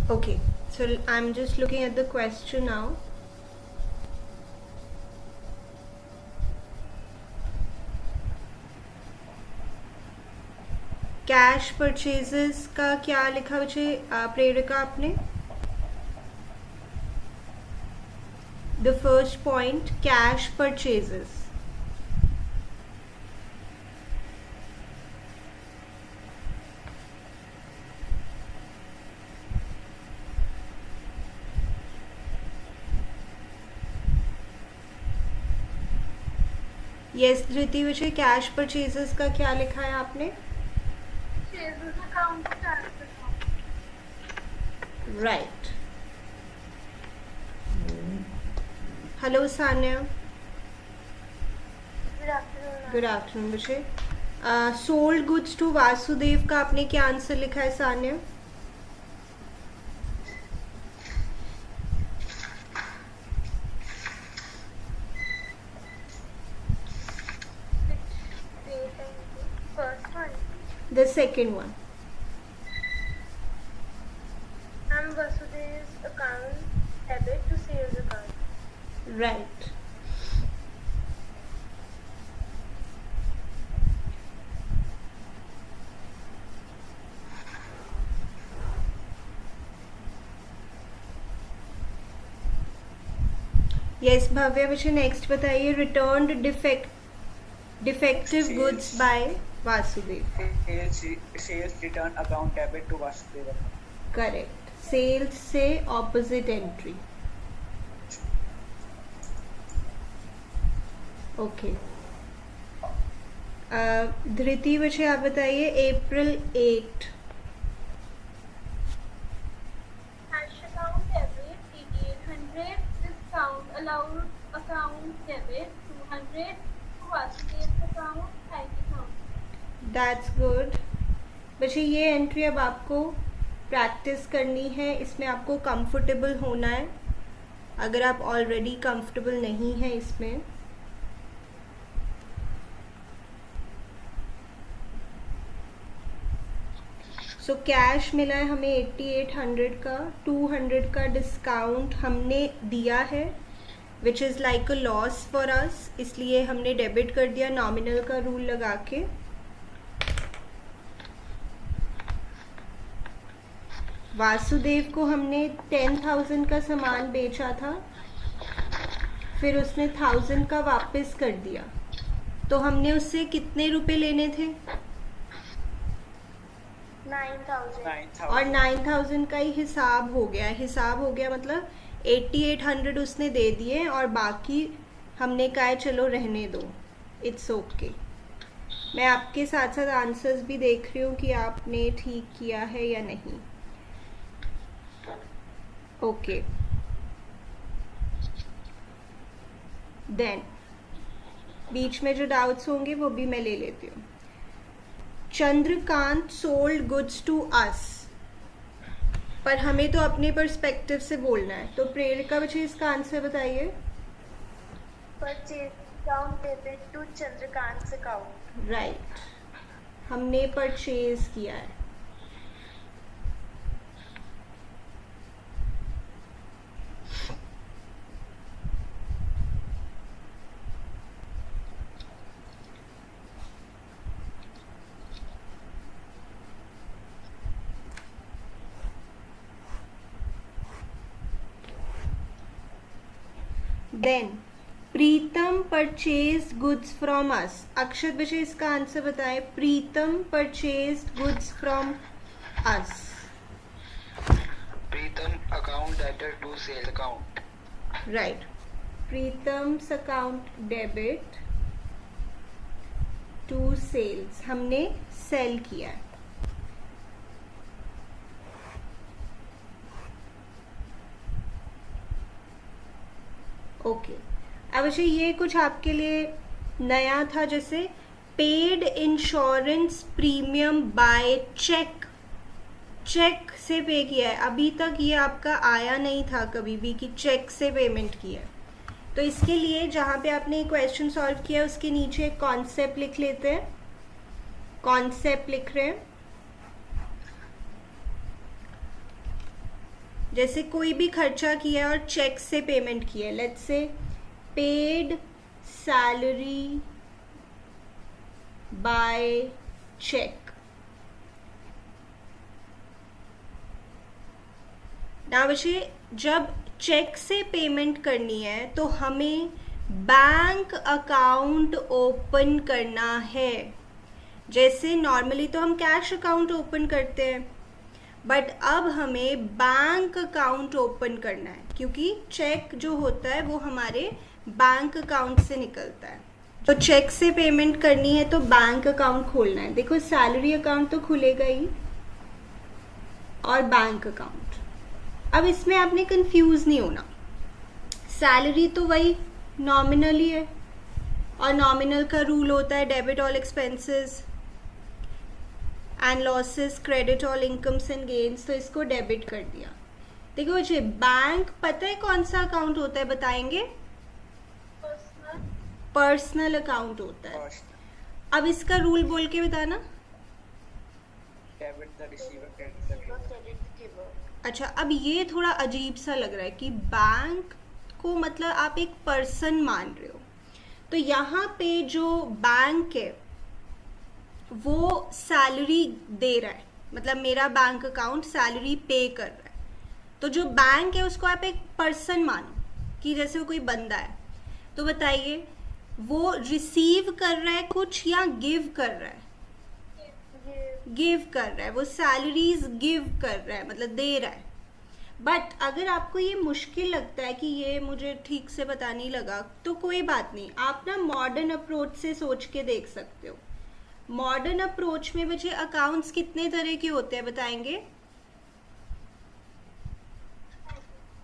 Okay, so I'm just looking at the question now. Cash purchases का क्या लिखा बच्चे प्रेरिका आपने? The first point cash purchases. Yes Dhriti Vijay, cash purchases का क्या लिखा है आपने? Right. Hello Sanya. Good afternoon Vijay. Sold goods to Vasudev का आपने क्या आंसर लिखा है Sanya? The second one. From Vasudev's account debit to sales account. Right. Yes Bhavya Vishay next बताइए. Returned defective goods by Vasudev. Sales return account debit to Vasudeva. Correct. Sales से opposite entry. Okay. Dhriti Vishay आप बताइए. April 8. Cash account debit 8800. Discount allowed account debit 200. Vasudev's account 90,000. That's good. बच्चे ये entry अब आपको practice करनी है. इसमें आपको कंफर्टेबल होना है. अगर आप ऑलरेडी कंफर्टेबल नहीं है इसमें सो कैश मिला है हमें 8800 का. 200 का डिस्काउंट हमने दिया है which is like a loss for us, इसलिए हमने डेबिट कर दिया नॉमिनल का रूल लगा के. वासुदेव को हमने 10,000 का सामान बेचा था, फिर उसने 1000 का वापस कर दिया, तो हमने उससे कितने रुपए लेने थे? 9,000. और 9,000 का ही हिसाब हो गया. हिसाब हो गया मतलब 8800 उसने दे दिए और बाकी हमने कहा चलो रहने दो. It's okay. मैं आपके साथ साथ आंसर्स भी देख रही हूँ कि आपने ठीक किया है या नहीं. ओके. देन बीच में जो डाउट्स होंगे वो भी मैं ले लेती हूँ. Chandrakant sold goods to us, पर हमें तो अपने पर्सपेक्टिव से बोलना है, तो प्रेरिका बच्चे इसका आंसर बताइए. Purchase account debit to Chandrakant's account. Right. हमने परचेज किया है. Then Pritam purchase goods from us. Akshat Vishay इसका आंसर बताएं. Pritam purchase goods from us. Pritam account debit to sales account. Right. Pritam's account debit to sales, हमने सेल किया है. Okay. अब अच्छा ये कुछ आपके लिए नया था, जैसे paid insurance premium by cheque. Cheque से पे किया है. अभी तक ये आपका आया नहीं था कभी भी कि चेक से पेमेंट किया है. तो इसके लिए जहाँ पे आपने क्वेश्चन सॉल्व किया उसके नीचे एक कॉन्सेप्ट लिख लेते हैं. कॉन्सेप्ट लिख रहे हैं. जैसे कोई भी खर्चा किया है और चेक से पेमेंट की है, let's say paid salary bye check. ना बच्चे, जब चेक से पेमेंट करनी है तो हमें बैंक अकाउंट ओपन करना है। जैसे नॉर्मली तो हम कैश अकाउंट ओपन करते हैं, बट अब हमें बैंक अकाउंट ओपन करना है, क्योंकि चेक जो होता है वो हमारे बैंक अकाउंट से निकलता है। तो चेक से पेमेंट करनी है तो बैंक अकाउंट खोलना है। देखो सैलरी अकाउंट तो खुलेगा ही, और बैंक अकाउंट। अब इसमें आपने कंफ्यूज नहीं होना, सैलरी तो वही नॉमिनल ही है, और नॉमिनल का रूल होता है debit all expenses and losses, credit all incomes and gains, तो इसको डेबिट कर दिया। देखो मुझे बैंक पता है कौन सा अकाउंट होता है, बताएंगे? पर्सनल अकाउंट होता है। अब इसका रूल बोल के बताना। Debit the receiver, credit the giver. अच्छा, अब ये थोड़ा अजीब सा लग रहा है कि बैंक को मतलब आप एक पर्सन मान रहे हो, तो यहाँ पे जो बैंक है वो सैलरी दे रहा है, मतलब मेरा बैंक अकाउंट सैलरी पे कर रहा है। तो जो बैंक है उसको आप एक पर्सन मानो कि जैसे वो कोई बंदा है। तो बताइए वो रिसीव कर रहा है कुछ या गिव कर रहा है? गिव कर रहा है, वो सैलरीज गिव कर रहा है, मतलब दे रहा है। बट अगर आपको ये मुश्किल लगता है कि ये मुझे ठीक से पता नहीं लगा, तो कोई बात नहीं, आप ना मॉडर्न अप्रोच से सोच के देख सकते हो। मॉडर्न अप्रोच में बच्चे अकाउंट्स कितने तरह के होते हैं बताएंगे?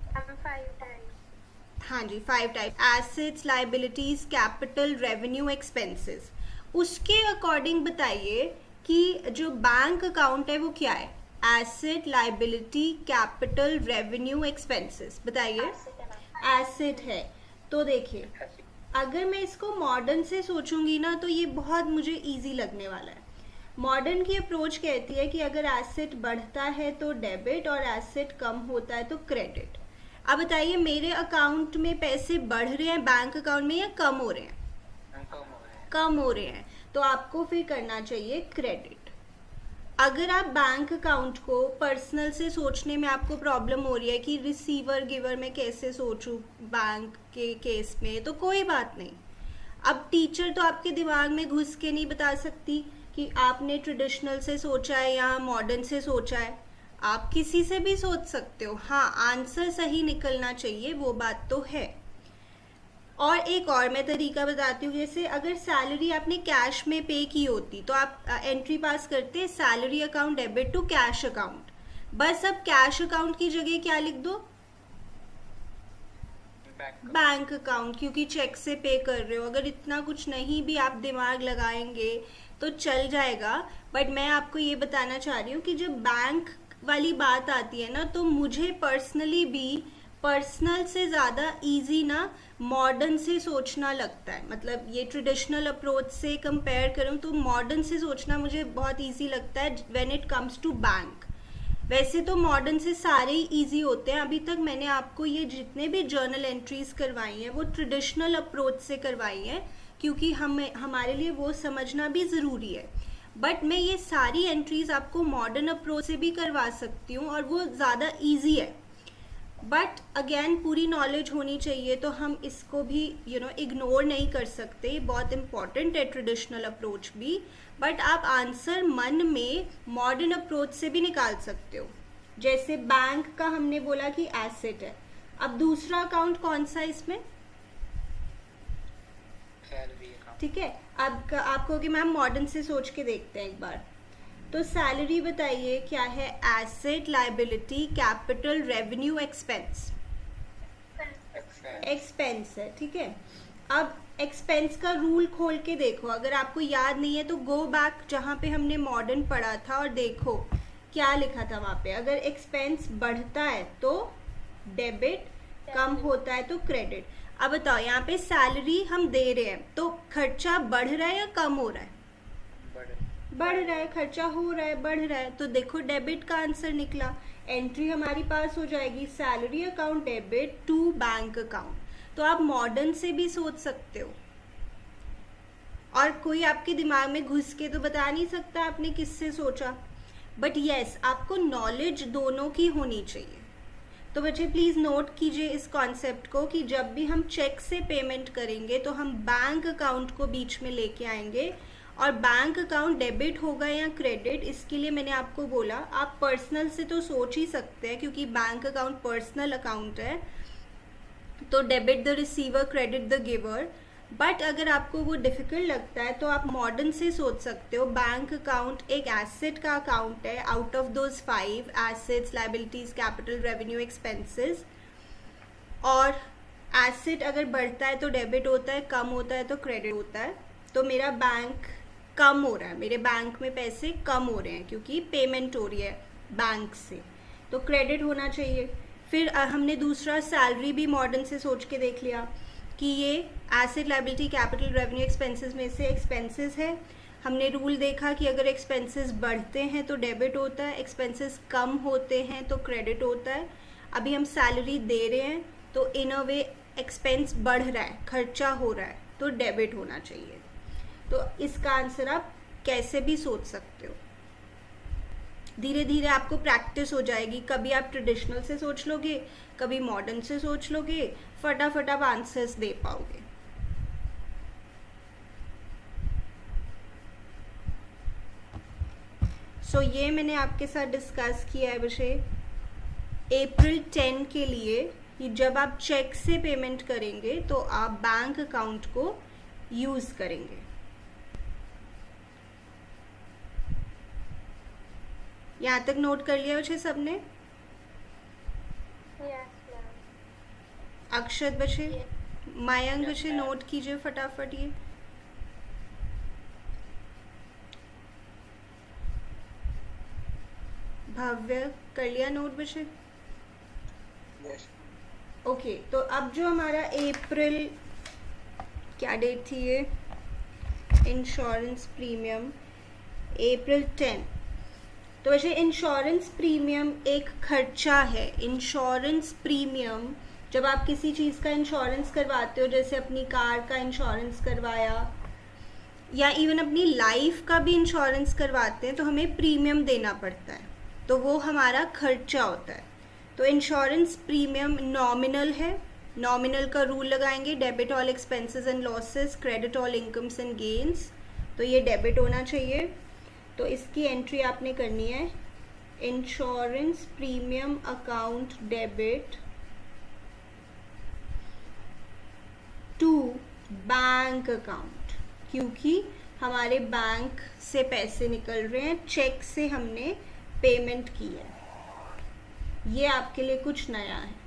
5 टाइप्स। हाँ जी, 5 type. Assets, liabilities, capital, revenue, expenses. उसके अकॉर्डिंग बताइए कि जो बैंक अकाउंट है वो क्या है? Asset, liability, capital, revenue, expenses. बताइए। एसेट है। तो देखिए अगर मैं इसको मॉडर्न से सोचूंगी ना तो ये बहुत मुझे इजी लगने वाला है। मॉडर्न की अप्रोच कहती है कि अगर एसेट बढ़ता है तो डेबिट और एसेट कम होता है तो क्रेडिट। अब बताइए मेरे अकाउंट में पैसे बढ़ रहे हैं बैंक अकाउंट में या कम हो रहे हैं? कम हो रहे हैं, तो आपको फिर करना चाहिए क्रेडिट। अगर आप बैंक अकाउंट को पर्सनल से सोचने में आपको प्रॉब्लम हो रही है कि रिसीवर गिवर में कैसे सोचूं बैंक के केस में, तो कोई बात नहीं। अब टीचर तो आपके दिमाग में घुस के नहीं बता सकती कि आपने ट्रेडिशनल से सोचा है या मॉडर्न से सोचा है। आप किसी से भी सोच सकते हो, हाँ आंसर सही निकलना चाहिए, वो बात तो है। और एक और मैं तरीका बताती हूँ, जैसे अगर सैलरी आपने कैश में पे की होती तो आप एंट्री पास करते salary account debit to cash account. बस अब कैश अकाउंट की जगह क्या लिख दो? बैंक अकाउंट, क्योंकि चेक से पे कर रहे हो। अगर इतना कुछ नहीं भी आप दिमाग लगाएंगे तो चल जाएगा। बट मैं आपको ये बताना चाह रही हूँ कि जब बैंक वाली बात आती है ना, तो मुझे पर्सनली भी पर्सनल से ज़्यादा इजी ना मॉडर्न से सोचना लगता है। मतलब ये ट्रेडिशनल अप्रोच से कंपेयर करूँ तो मॉडर्न से सोचना मुझे बहुत इजी लगता है when it comes to bank. वैसे तो मॉडर्न से सारे ही इजी होते हैं। अभी तक मैंने आपको ये जितने भी जर्नल एंट्रीज करवाई हैं वो ट्रेडिशनल अप्रोच से करवाई हैं, क्योंकि हमारे लिए वो समझना भी ज़रूरी है। बट मैं ये सारी एंट्रीज आपको मॉडर्न अप्रोच से भी करवा सकती हूँ और वो ज़्यादा ईजी है। बट अगेन पूरी नॉलेज होनी चाहिए, तो हम इसको भी इग्नोर नहीं कर सकते। बहुत इम्पॉर्टेंट है ट्रेडिशनल अप्रोच भी। बट आप आंसर मन में मॉडर्न अप्रोच से भी निकाल सकते हो। जैसे बैंक का हमने बोला कि एसेट है। अब दूसरा अकाउंट कौन सा इसमें? ठीक है, अब आप कहोगे मैम मॉडर्न से सोच के देखते हैं एक बार। तो सैलरी बताइए क्या है? Asset, liability, capital, revenue, expense. Expense है, ठीक है। अब एक्सपेंस का रूल खोल के देखो, अगर आपको याद नहीं है तो गो बैक जहाँ पे हमने मॉडर्न पढ़ा था और देखो क्या लिखा था वहाँ पे। अगर एक्सपेंस बढ़ता है तो डेबिट, कम होता है तो क्रेडिट। अब बताओ यहाँ पे सैलरी हम दे रहे हैं तो खर्चा बढ़ रहा है या कम हो रहा है? बढ़ रहा है, खर्चा हो रहा है, बढ़ रहा है, तो देखो डेबिट का आंसर निकला। एंट्री हमारी पास हो जाएगी salary account debit to bank account. तो आप मॉडर्न से भी सोच सकते हो, और कोई आपके दिमाग में घुस के तो बता नहीं सकता आपने किससे सोचा, बट यस आपको नॉलेज दोनों की होनी चाहिए। तो बच्चे प्लीज़ नोट कीजिए इस कॉन्सेप्ट को कि जब भी हम चेक से पेमेंट करेंगे तो हम बैंक अकाउंट को बीच में लेके आएंगे, और बैंक अकाउंट डेबिट होगा या क्रेडिट, इसके लिए मैंने आपको बोला आप पर्सनल से तो सोच ही सकते हैं क्योंकि बैंक अकाउंट पर्सनल अकाउंट है, तो debit the receiver credit the giver. But अगर आपको वो डिफ़िकल्ट लगता है तो आप मॉडर्न से सोच सकते हो। बैंक अकाउंट एक एसेट का अकाउंट है, out of those 5 assets, liabilities, capital, revenue, expenses. और एसेट अगर बढ़ता है तो डेबिट होता है, कम होता है तो क्रेडिट होता है। तो मेरा बैंक कम हो रहा है, मेरे बैंक में पैसे कम हो रहे हैं क्योंकि पेमेंट हो रही है बैंक से, तो क्रेडिट होना चाहिए। फिर हमने दूसरा सैलरी भी मॉडर्न से सोच के देख लिया कि ये asset, liability, capital, revenue, expenses में से एक्सपेंसेस है। हमने रूल देखा कि अगर एक्सपेंसेस बढ़ते हैं तो डेबिट होता है, एक्सपेंसेस कम होते हैं तो क्रेडिट होता है। अभी हम सैलरी दे रहे हैं तो इन अ वे एक्सपेंस बढ़ रहा है, खर्चा हो रहा है, तो डेबिट होना चाहिए। तो इसका आंसर आप कैसे भी सोच सकते हो। धीरे धीरे आपको प्रैक्टिस हो जाएगी, कभी आप ट्रेडिशनल से सोच लोगे, कभी मॉडर्न से सोच लोगे, फटाफट आप आंसर्स दे पाओगे। सो ये मैंने आपके साथ डिस्कस किया है विषय अप्रैल 10 के लिए कि जब आप चेक से पेमेंट करेंगे तो आप बैंक अकाउंट को यूज करेंगे। यहाँ तक नोट कर लिया बच्चे सबने? Yes, ma'am. अक्षत बच्चे, मयंक बच्चे नोट कीजिए फटाफट ये। भव्य कर लिया नोट बच्चे? Yes. ओके, तो अब जो हमारा अप्रैल, क्या डेट थी ये, इंश्योरेंस प्रीमियम अप्रैल 10। तो वैसे इंश्योरेंस प्रीमियम एक खर्चा है। इंश्योरेंस प्रीमियम जब आप किसी चीज़ का इंश्योरेंस करवाते हो, जैसे अपनी कार का इंश्योरेंस करवाया या इवन अपनी लाइफ का भी इंश्योरेंस करवाते हैं, तो हमें प्रीमियम देना पड़ता है, तो वो हमारा खर्चा होता है। तो इंश्योरेंस प्रीमियम नॉमिनल है। नॉमिनल का रूल लगाएंगे, debit all expenses and losses, credit all incomes and gains. तो ये डेबिट होना चाहिए। तो इसकी एंट्री आपने करनी है insurance premium account debit to bank account, क्योंकि हमारे बैंक से पैसे निकल रहे हैं, चेक से हमने पेमेंट की है। ये आपके लिए कुछ नया है।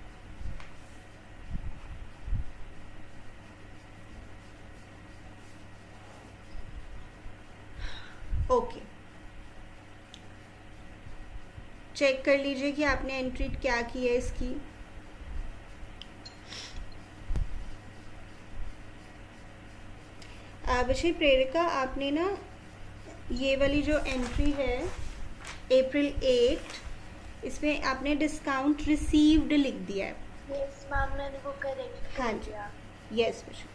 ओके, चेक कर लीजिए कि आपने एंट्री क्या की है इसकी। विषय प्रेरिका, आपने ना ये वाली जो एंट्री है अप्रैल 8, इसमें आपने डिस्काउंट रिसीव्ड लिख दिया है। Yes, ma'am, मैंने वो करेक्ट हाँ कर जी, दिया। यस विषय,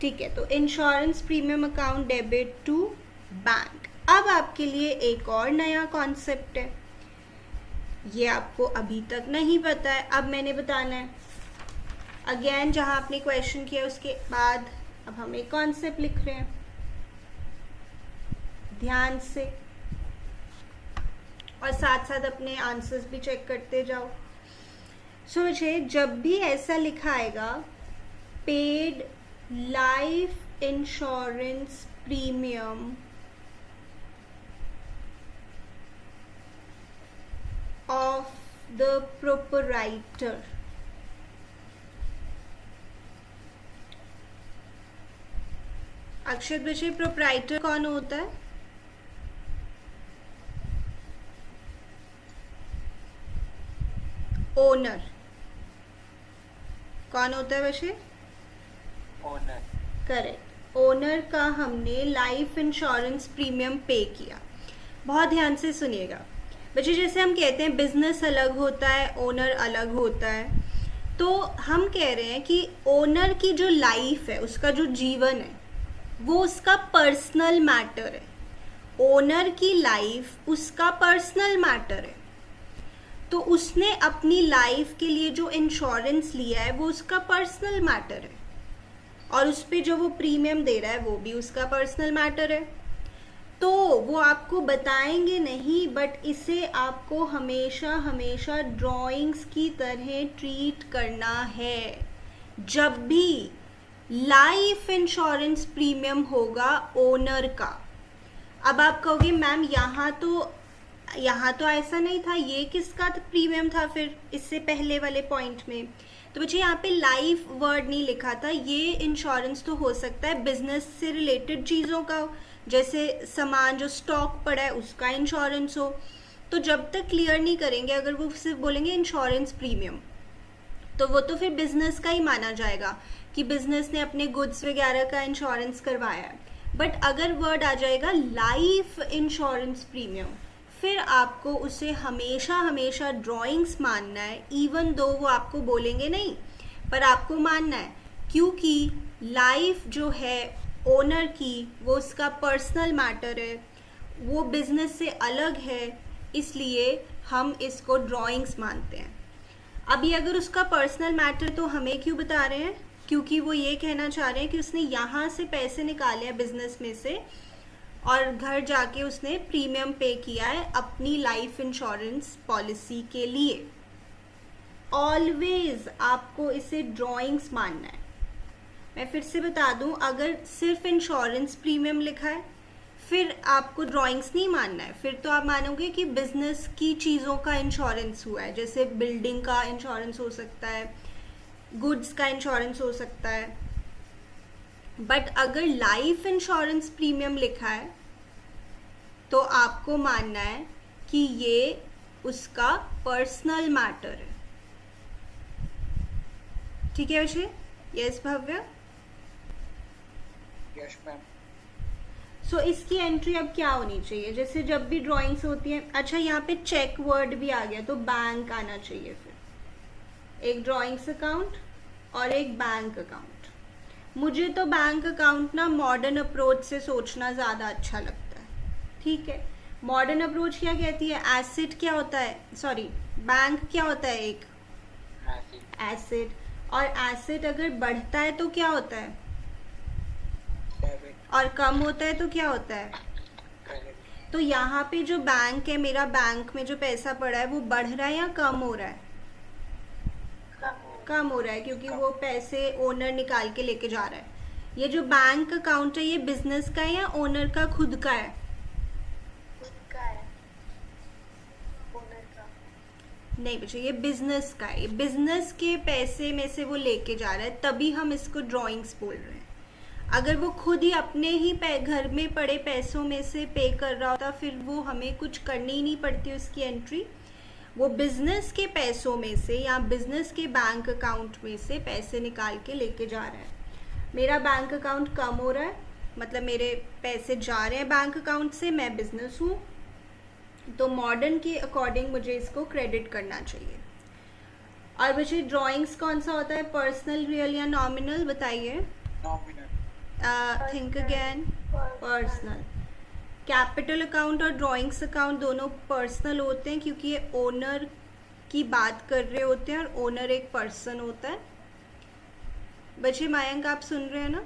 ठीक है। तो insurance premium account debit to bank. अब आपके लिए एक और नया कॉन्सेप्ट है, ये आपको अभी तक नहीं पता है, अब मैंने बताना है। अगेन जहां आपने क्वेश्चन किया उसके बाद अब हम एक कॉन्सेप्ट लिख रहे हैं, ध्यान से, और साथ साथ अपने आंसर्स भी चेक करते जाओ। सो मुझे जब भी ऐसा लिखा आएगा paid life insurance premium of the proprietor, अक्षत बच्चे प्रोप्राइटर कौन होता है? ओनर। कौन होता है बच्चे? Owner. करेक्ट। ओनर का हमने लाइफ इंश्योरेंस प्रीमियम पे किया। बहुत ध्यान से सुनिएगा बच्चे, जैसे हम कहते हैं बिजनेस अलग होता है, ओनर अलग होता है, तो हम कह रहे हैं कि ओनर की जो लाइफ है, उसका जो जीवन है, वो उसका पर्सनल मैटर है। ओनर की लाइफ उसका पर्सनल मैटर है, तो उसने अपनी लाइफ के लिए जो इंश्योरेंस लिया है वो उसका पर्सनल मैटर है, और उस पर जो वो प्रीमियम दे रहा है वो भी उसका पर्सनल मैटर है। तो वो आपको बताएंगे नहीं, बट इसे आपको हमेशा हमेशा ड्राइंग्स की तरह ट्रीट करना है। जब भी लाइफ इंश्योरेंस प्रीमियम होगा ओनर का, अब आप कहोगे मैम यहाँ तो ऐसा नहीं था, ये किसका प्रीमियम था फिर इससे पहले वाले पॉइंट में? तो बच्चे यहाँ पे लाइफ वर्ड नहीं लिखा था। ये इंश्योरेंस तो हो सकता है बिजनेस से रिलेटेड चीज़ों का, जैसे सामान जो स्टॉक पड़ा है उसका इंश्योरेंस हो। तो जब तक क्लियर नहीं करेंगे, अगर वो सिर्फ बोलेंगे इंश्योरेंस प्रीमियम, तो वो तो फिर बिजनेस का ही माना जाएगा कि बिजनेस ने अपने गुड्स वगैरह का इंश्योरेंस करवाया है। बट अगर वर्ड आ जाएगा लाइफ इंश्योरेंस प्रीमियम, फिर आपको उसे हमेशा हमेशा ड्राइंग्स मानना है, इवन दो वो आपको बोलेंगे नहीं, पर आपको मानना है, क्योंकि लाइफ जो है ओनर की वो उसका पर्सनल मैटर है, वो बिजनेस से अलग है, इसलिए हम इसको ड्राइंग्स मानते हैं। अभी अगर उसका पर्सनल मैटर, तो हमें क्यों बता रहे हैं? क्योंकि वो ये कहना चाह रहे हैं कि उसने यहाँ से पैसे निकाले हैं बिजनेस में से, और घर जाके उसने प्रीमियम पे किया है अपनी लाइफ इंश्योरेंस पॉलिसी के लिए। ऑलवेज आपको इसे ड्राइंग्स मानना है। मैं फिर से बता दूं, अगर सिर्फ इंश्योरेंस प्रीमियम लिखा है फिर आपको ड्राइंग्स नहीं मानना है, फिर तो आप मानोगे कि बिजनेस की चीज़ों का इंश्योरेंस हुआ है, जैसे बिल्डिंग का इंश्योरेंस हो सकता है, गुड्स का इंश्योरेंस हो सकता है। बट अगर लाइफ इंश्योरेंस प्रीमियम लिखा है तो आपको मानना है कि ये उसका पर्सनल मैटर है। ठीक है बच्चे? Yes Bhavya? Yes ma'am. So इसकी एंट्री अब क्या होनी चाहिए? जैसे जब भी ड्राइंग्स होती है, अच्छा यहाँ पे चेक वर्ड भी आ गया, तो बैंक आना चाहिए फिर। एक ड्राइंग्स अकाउंट और एक बैंक अकाउंट। मुझे तो बैंक अकाउंट ना मॉडर्न अप्रोच से सोचना ज़्यादा अच्छा लगता है। ठीक है, मॉडर्न अप्रोच क्या कहती है? एसेट क्या होता है, सॉरी बैंक क्या होता है? एक एसेट। और एसेट अगर बढ़ता है तो क्या होता है? डेबिट। और कम होता है तो क्या होता है? क्रेडिट। तो यहाँ पे जो बैंक है, मेरा बैंक में जो पैसा पड़ा है वो बढ़ रहा है या कम हो रहा है? कम हो रहा है, क्योंकि वो पैसे ओनर निकाल के लेके जा रहा है। ये जो बैंक अकाउंट है ये बिजनेस का है या ओनर का खुद का है? उसका है, ओनर का। नहीं बच्चे, ये बिजनेस का है। ये बिजनेस के पैसे में से वो लेके जा रहा है, तभी हम इसको ड्राइंग्स बोल रहे हैं। अगर वो खुद ही अपने ही घर में पड़े पैसों में से पे कर रहा होता, फिर वो हमें कुछ करनी ही नहीं पड़ती उसकी एंट्री। वो बिजनेस के पैसों में से या बिजनेस के बैंक अकाउंट में से पैसे निकाल के लेके जा रहा है। मेरा बैंक अकाउंट कम हो रहा है, मतलब मेरे पैसे जा रहे हैं बैंक अकाउंट से, मैं बिजनेस हूँ, तो मॉडर्न के अकॉर्डिंग मुझे इसको क्रेडिट करना चाहिए। और बच्चे ड्राइंग्स कौन सा होता है, पर्सनल, रियल या नॉमिनल? बताइए। Nominal. Think again. Personal. Capital account और ड्राइंग्स अकाउंट दोनों पर्सनल होते हैं, क्योंकि ये ओनर की बात कर रहे होते हैं और ओनर एक पर्सन होता है। बच्चे मयंक आप सुन रहे हैं ना?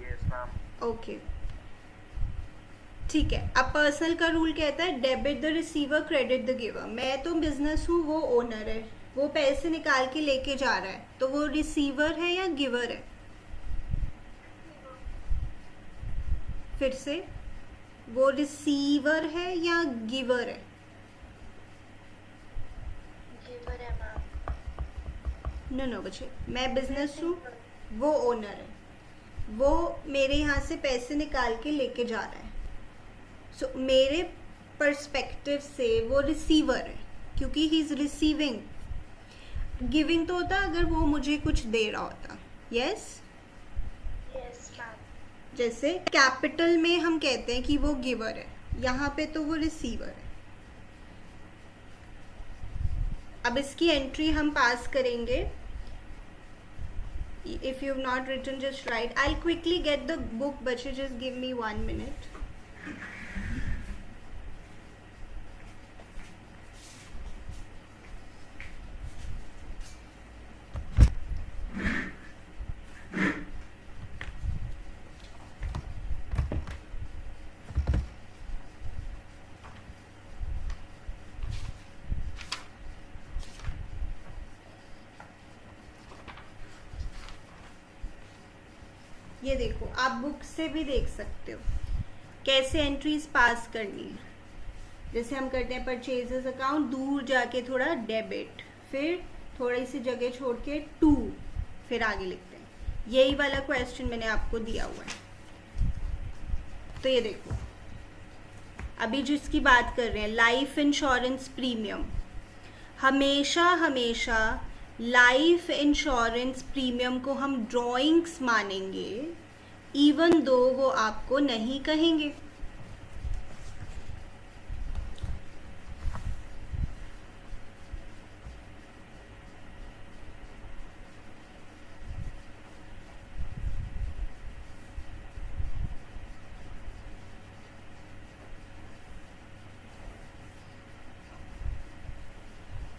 Yes ma'am. ओके ठीक है। अब पर्सनल का रूल कहता है debit the receiver credit the giver. मैं तो बिजनेस हूँ, वो ओनर है, वो पैसे निकाल के लेके जा रहा है, तो वो रिसीवर है या गिवर है? फिर से, वो रिसीवर है या गिवर है? गिवर है मैम। नो बच्चे, मैं बिजनेस हूँ, वो ओनर है, वो मेरे यहाँ से पैसे निकाल के लेके जा रहा है। सो मेरे पर्सपेक्टिव से वो रिसीवर है, क्योंकि ही इज रिसीविंग। गिविंग तो होता अगर वो मुझे कुछ दे रहा होता। यस जैसे कैपिटल में हम कहते हैं कि वो गिवर है, यहाँ पे तो वो रिसीवर है। अब इसकी एंट्री हम पास करेंगे। If you have not written just write, I will quickly get the book, बच्चे जस्ट गिव मी 1 minute। ये देखो, आप बुक से भी देख सकते हो कैसे एंट्रीज पास करनी है। जैसे हम करते हैं परचेजेस अकाउंट, दूर जाके थोड़ा डेबिट, फिर थोड़ी सी जगह छोड़ के टू, फिर आगे लिखते हैं। यही वाला क्वेश्चन मैंने आपको दिया हुआ है। तो ये देखो, अभी जिसकी बात कर रहे हैं, लाइफ इंश्योरेंस प्रीमियम, हमेशा हमेशा लाइफ इंश्योरेंस प्रीमियम को हम ड्रॉइंग्स मानेंगे, इवन दो वो आपको नहीं कहेंगे।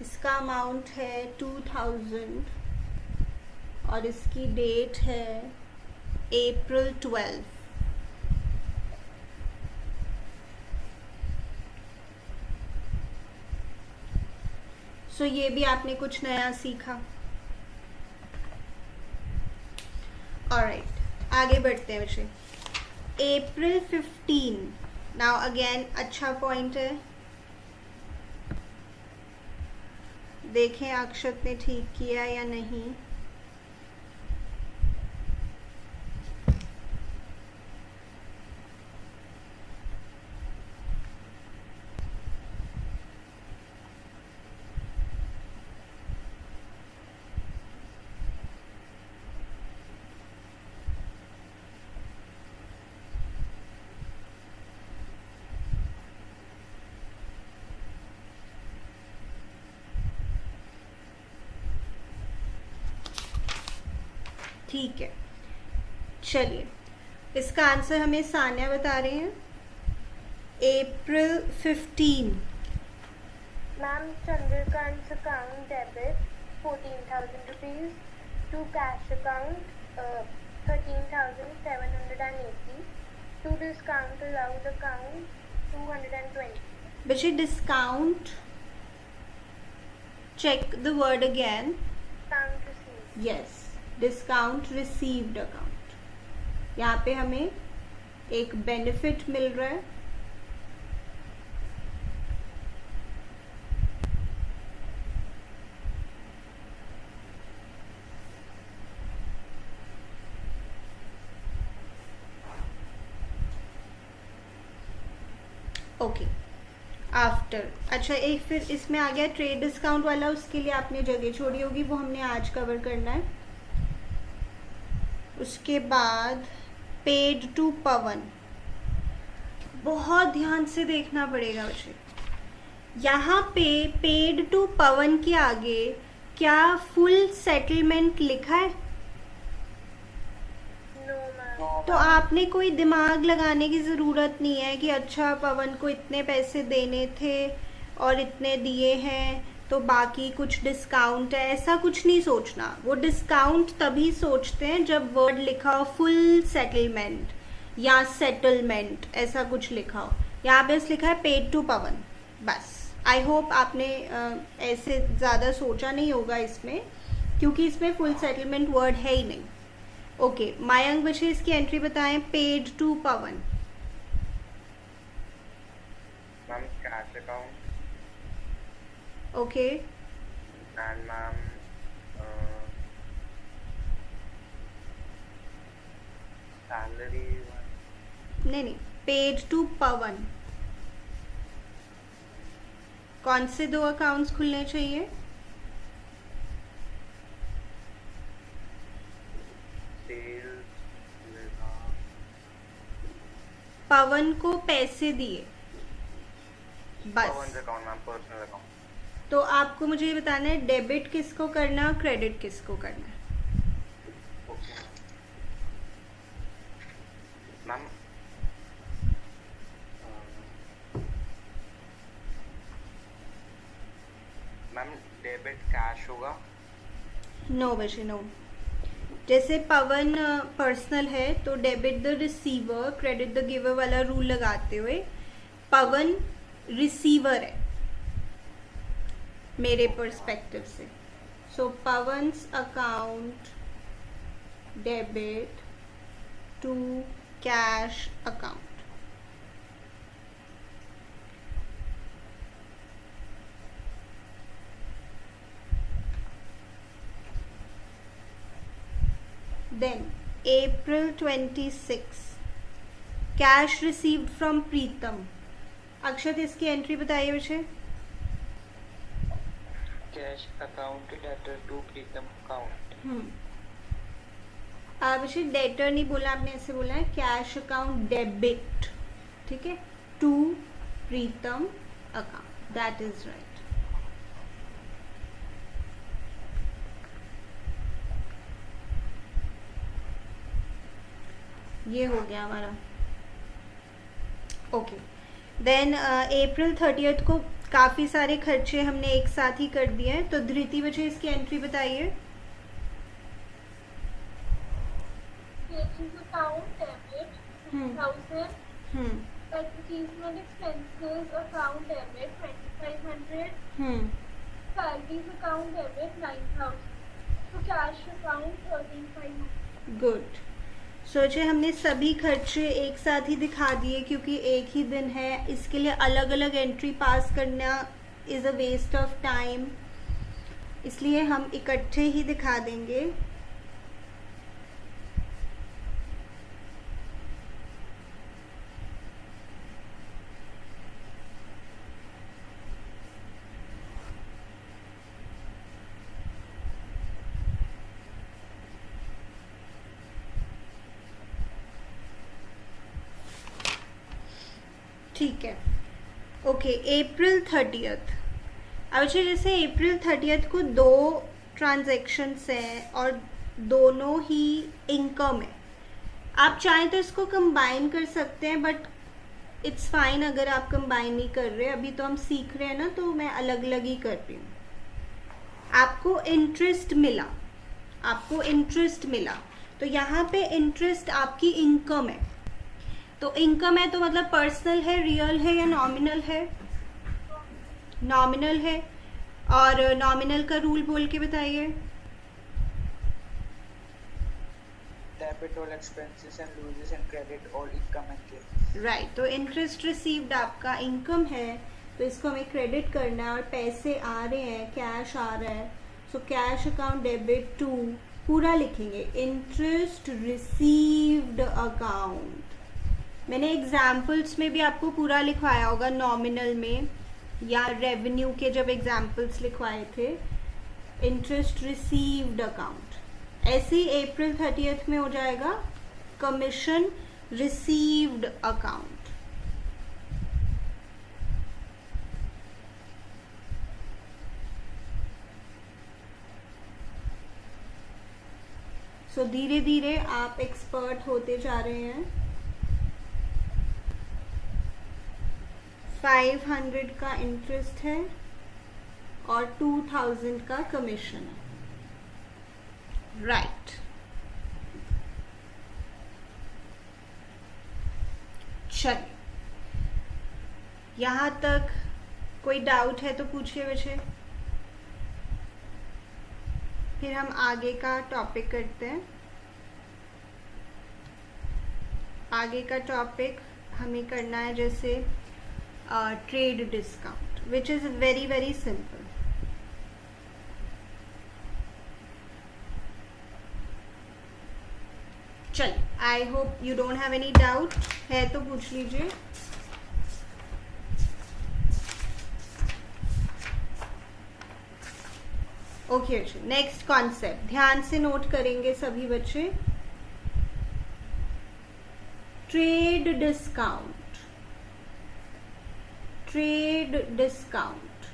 इसका अमाउंट है 2000 और इसकी डेट है April 12। सो ये भी आपने कुछ नया सीखा। ऑलराइट, आगे बढ़ते हैं बच्चे। April 15, नाउ अगेन अच्छा पॉइंट है, देखें अक्षत ने ठीक किया या नहीं। ठीक है, चलिए इसका आंसर हमें सान्या बता रहे हैं। April 15। Ma'am, Chandrakant's account debit 14,000 rupees to cash account 13,780 to discount allowed account 220. बच्चे discount, check the word again. Discount received. Yes, discount received account, यहाँ पे हमें एक बेनिफिट मिल रहा है। ओके, आफ्टर, अच्छा एक फिर इसमें आ गया ट्रेड डिस्काउंट वाला, उसके लिए आपने जगह छोड़ी होगी, वो हमने आज कवर करना है। उसके बाद पेड टू पवन, बहुत ध्यान से देखना पड़ेगा बच्चे। यहाँ पे पेड टू पवन के आगे क्या फुल सेटलमेंट लिखा है? No, ma'am. तो आपने कोई दिमाग लगाने की ज़रूरत नहीं है कि अच्छा पवन को इतने पैसे देने थे और इतने दिए हैं तो बाकी कुछ डिस्काउंट है, ऐसा कुछ नहीं सोचना। वो डिस्काउंट तभी सोचते हैं जब वर्ड लिखा हो फुल सेटलमेंट या सेटलमेंट, ऐसा कुछ लिखा हो। यहाँ पे लिखा है पेड टू पवन, बस। आई होप आपने ऐसे ज़्यादा सोचा नहीं होगा इसमें, क्योंकि इसमें फुल सेटलमेंट वर्ड है ही नहीं। ओके, मयंक बच्चे इसकी एंट्री बताएं, paid to Pawan. Ma'am, cash account okay, and ma'am, salary one. नहीं, पेड टू पवन। कौन से दो अकाउंट्स खुलने चाहिए? Sales, पवन को पैसे दिए पवन बस। Account ma'am, personal account. तो आपको मुझे ये बताना है डेबिट किसको करना है, क्रेडिट किसको करना है। Okay ma'am, ma'am debit cash होगा। नो बच्चे नो। जैसे पवन पर्सनल है तो debit the receiver, credit the giver वाला रूल लगाते हुए पवन रिसीवर है मेरे पर्सपेक्टिव से। So Pawan's account debit to cash account. Then April 26 cash received from Pritam. Akshat इसकी एंट्री बताइए मुझे। Cash account letter to Pritam account. आप मुझे डेटर नहीं बोला, आपने ऐसे बोला है कैश अकाउंट डेबिट, ठीक है, to Pritam account, that is right. ये हो गया हमारा। ओके देन अप्रैल 30 को काफ़ी सारे खर्चे हमने एक साथ ही कर दिए हैं, तो धृति मुझे इसकी एंट्री बताइए। Savings account debit 1000. Advertisement expenses account debit 2500. Salaries account debit 9000. So cash account 13500. Good. सोचे हमने सभी खर्चे एक साथ ही दिखा दिए क्योंकि एक ही दिन है, इसके लिए अलग अलग एंट्री पास करना is a waste of time, इसलिए हम इकट्ठे ही दिखा देंगे। ठीक है, ओके। अप्रैल 30 अब अच्छा, जैसे अप्रैल 30 को दो ट्रांजैक्शंस हैं और दोनों ही इनकम है, आप चाहें तो इसको कंबाइन कर सकते हैं, बट इट्स फाइन अगर आप कंबाइन नहीं कर रहे। अभी तो हम सीख रहे हैं ना, तो मैं अलग अलग ही कर रही हूँ। आपको इंटरेस्ट मिला, आपको इंटरेस्ट मिला, तो यहाँ पे इंटरेस्ट आपकी इनकम है। तो इनकम है तो मतलब पर्सनल है, रियल है या नॉमिनल है? नॉमिनल है। और नॉमिनल का रूल बोल के बताइए। Debit all expenses and losses and credit all income and gains. Right, तो इंटरेस्ट रिसीव्ड आपका इनकम है, तो इसको हमें क्रेडिट करना है, और पैसे आ रहे हैं, कैश आ रहा है, so cash account debit to, पूरा लिखेंगे, इंटरेस्ट रिसीव्ड अकाउंट। मैंने एग्जाम्पल्स में भी आपको पूरा लिखवाया होगा, नॉमिनल में या रेवेन्यू के जब एग्जाम्पल्स लिखवाए थे, इंटरेस्ट रिसीव्ड अकाउंट। ऐसे ही अप्रैल 30 में हो जाएगा कमीशन रिसीव्ड अकाउंट। सो धीरे धीरे आप एक्सपर्ट होते जा रहे हैं। 500 का इंटरेस्ट है और 2000 का कमीशन है, राइट। चलिए, यहाँ तक कोई डाउट है तो पूछिए मुझे, फिर हम आगे का टॉपिक करते हैं। आगे का टॉपिक हमें करना है जैसे trade discount, which is very very simple. चलिए, I hope you don't have any doubt, है तो पूछ लीजिए। ओके, नेक्स्ट कॉन्सेप्ट ध्यान से नोट करेंगे सभी बच्चे। Trade discount, trade discount.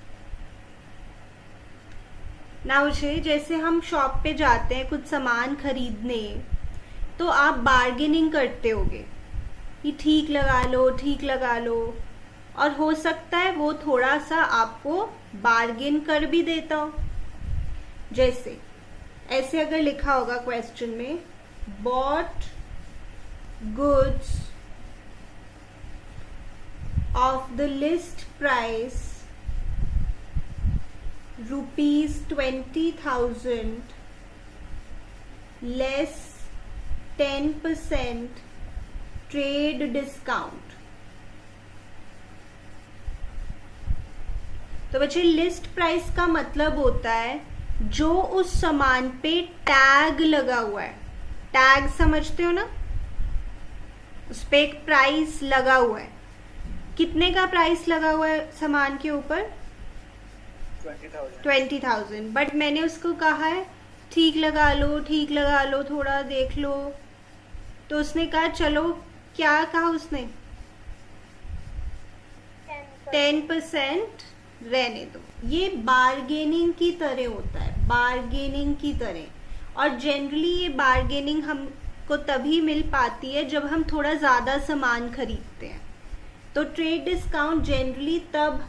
ना उसे जैसे हम शॉप पे जाते हैं कुछ सामान खरीदने, तो आप बार्गेनिंग करते होगे कि ठीक लगा लो, ठीक लगा लो, और हो सकता है वो थोड़ा सा आपको बार्गेन कर भी देता हो। जैसे ऐसे अगर लिखा होगा क्वेश्चन में, bought goods of the list price ₹20,000 less 10% trade discount. तो बच्चे लिस्ट प्राइस का मतलब होता है जो उस सामान पे टैग लगा हुआ है। टैग समझते हो ना, उस पे एक प्राइस लगा हुआ है। कितने का प्राइस लगा हुआ है सामान के ऊपर? 20,000। बट मैंने उसको कहा है ठीक लगा लो, ठीक लगा लो, थोड़ा देख लो, तो उसने कहा चलो, क्या कहा उसने? 10% रहने दो। ये बार्गेनिंग की तरह होता है, बार्गेनिंग की तरह। और जनरली ये बार्गेनिंग हमको तभी मिल पाती है जब हम थोड़ा ज़्यादा सामान खरीदते हैं। तो ट्रेड डिस्काउंट जनरली तब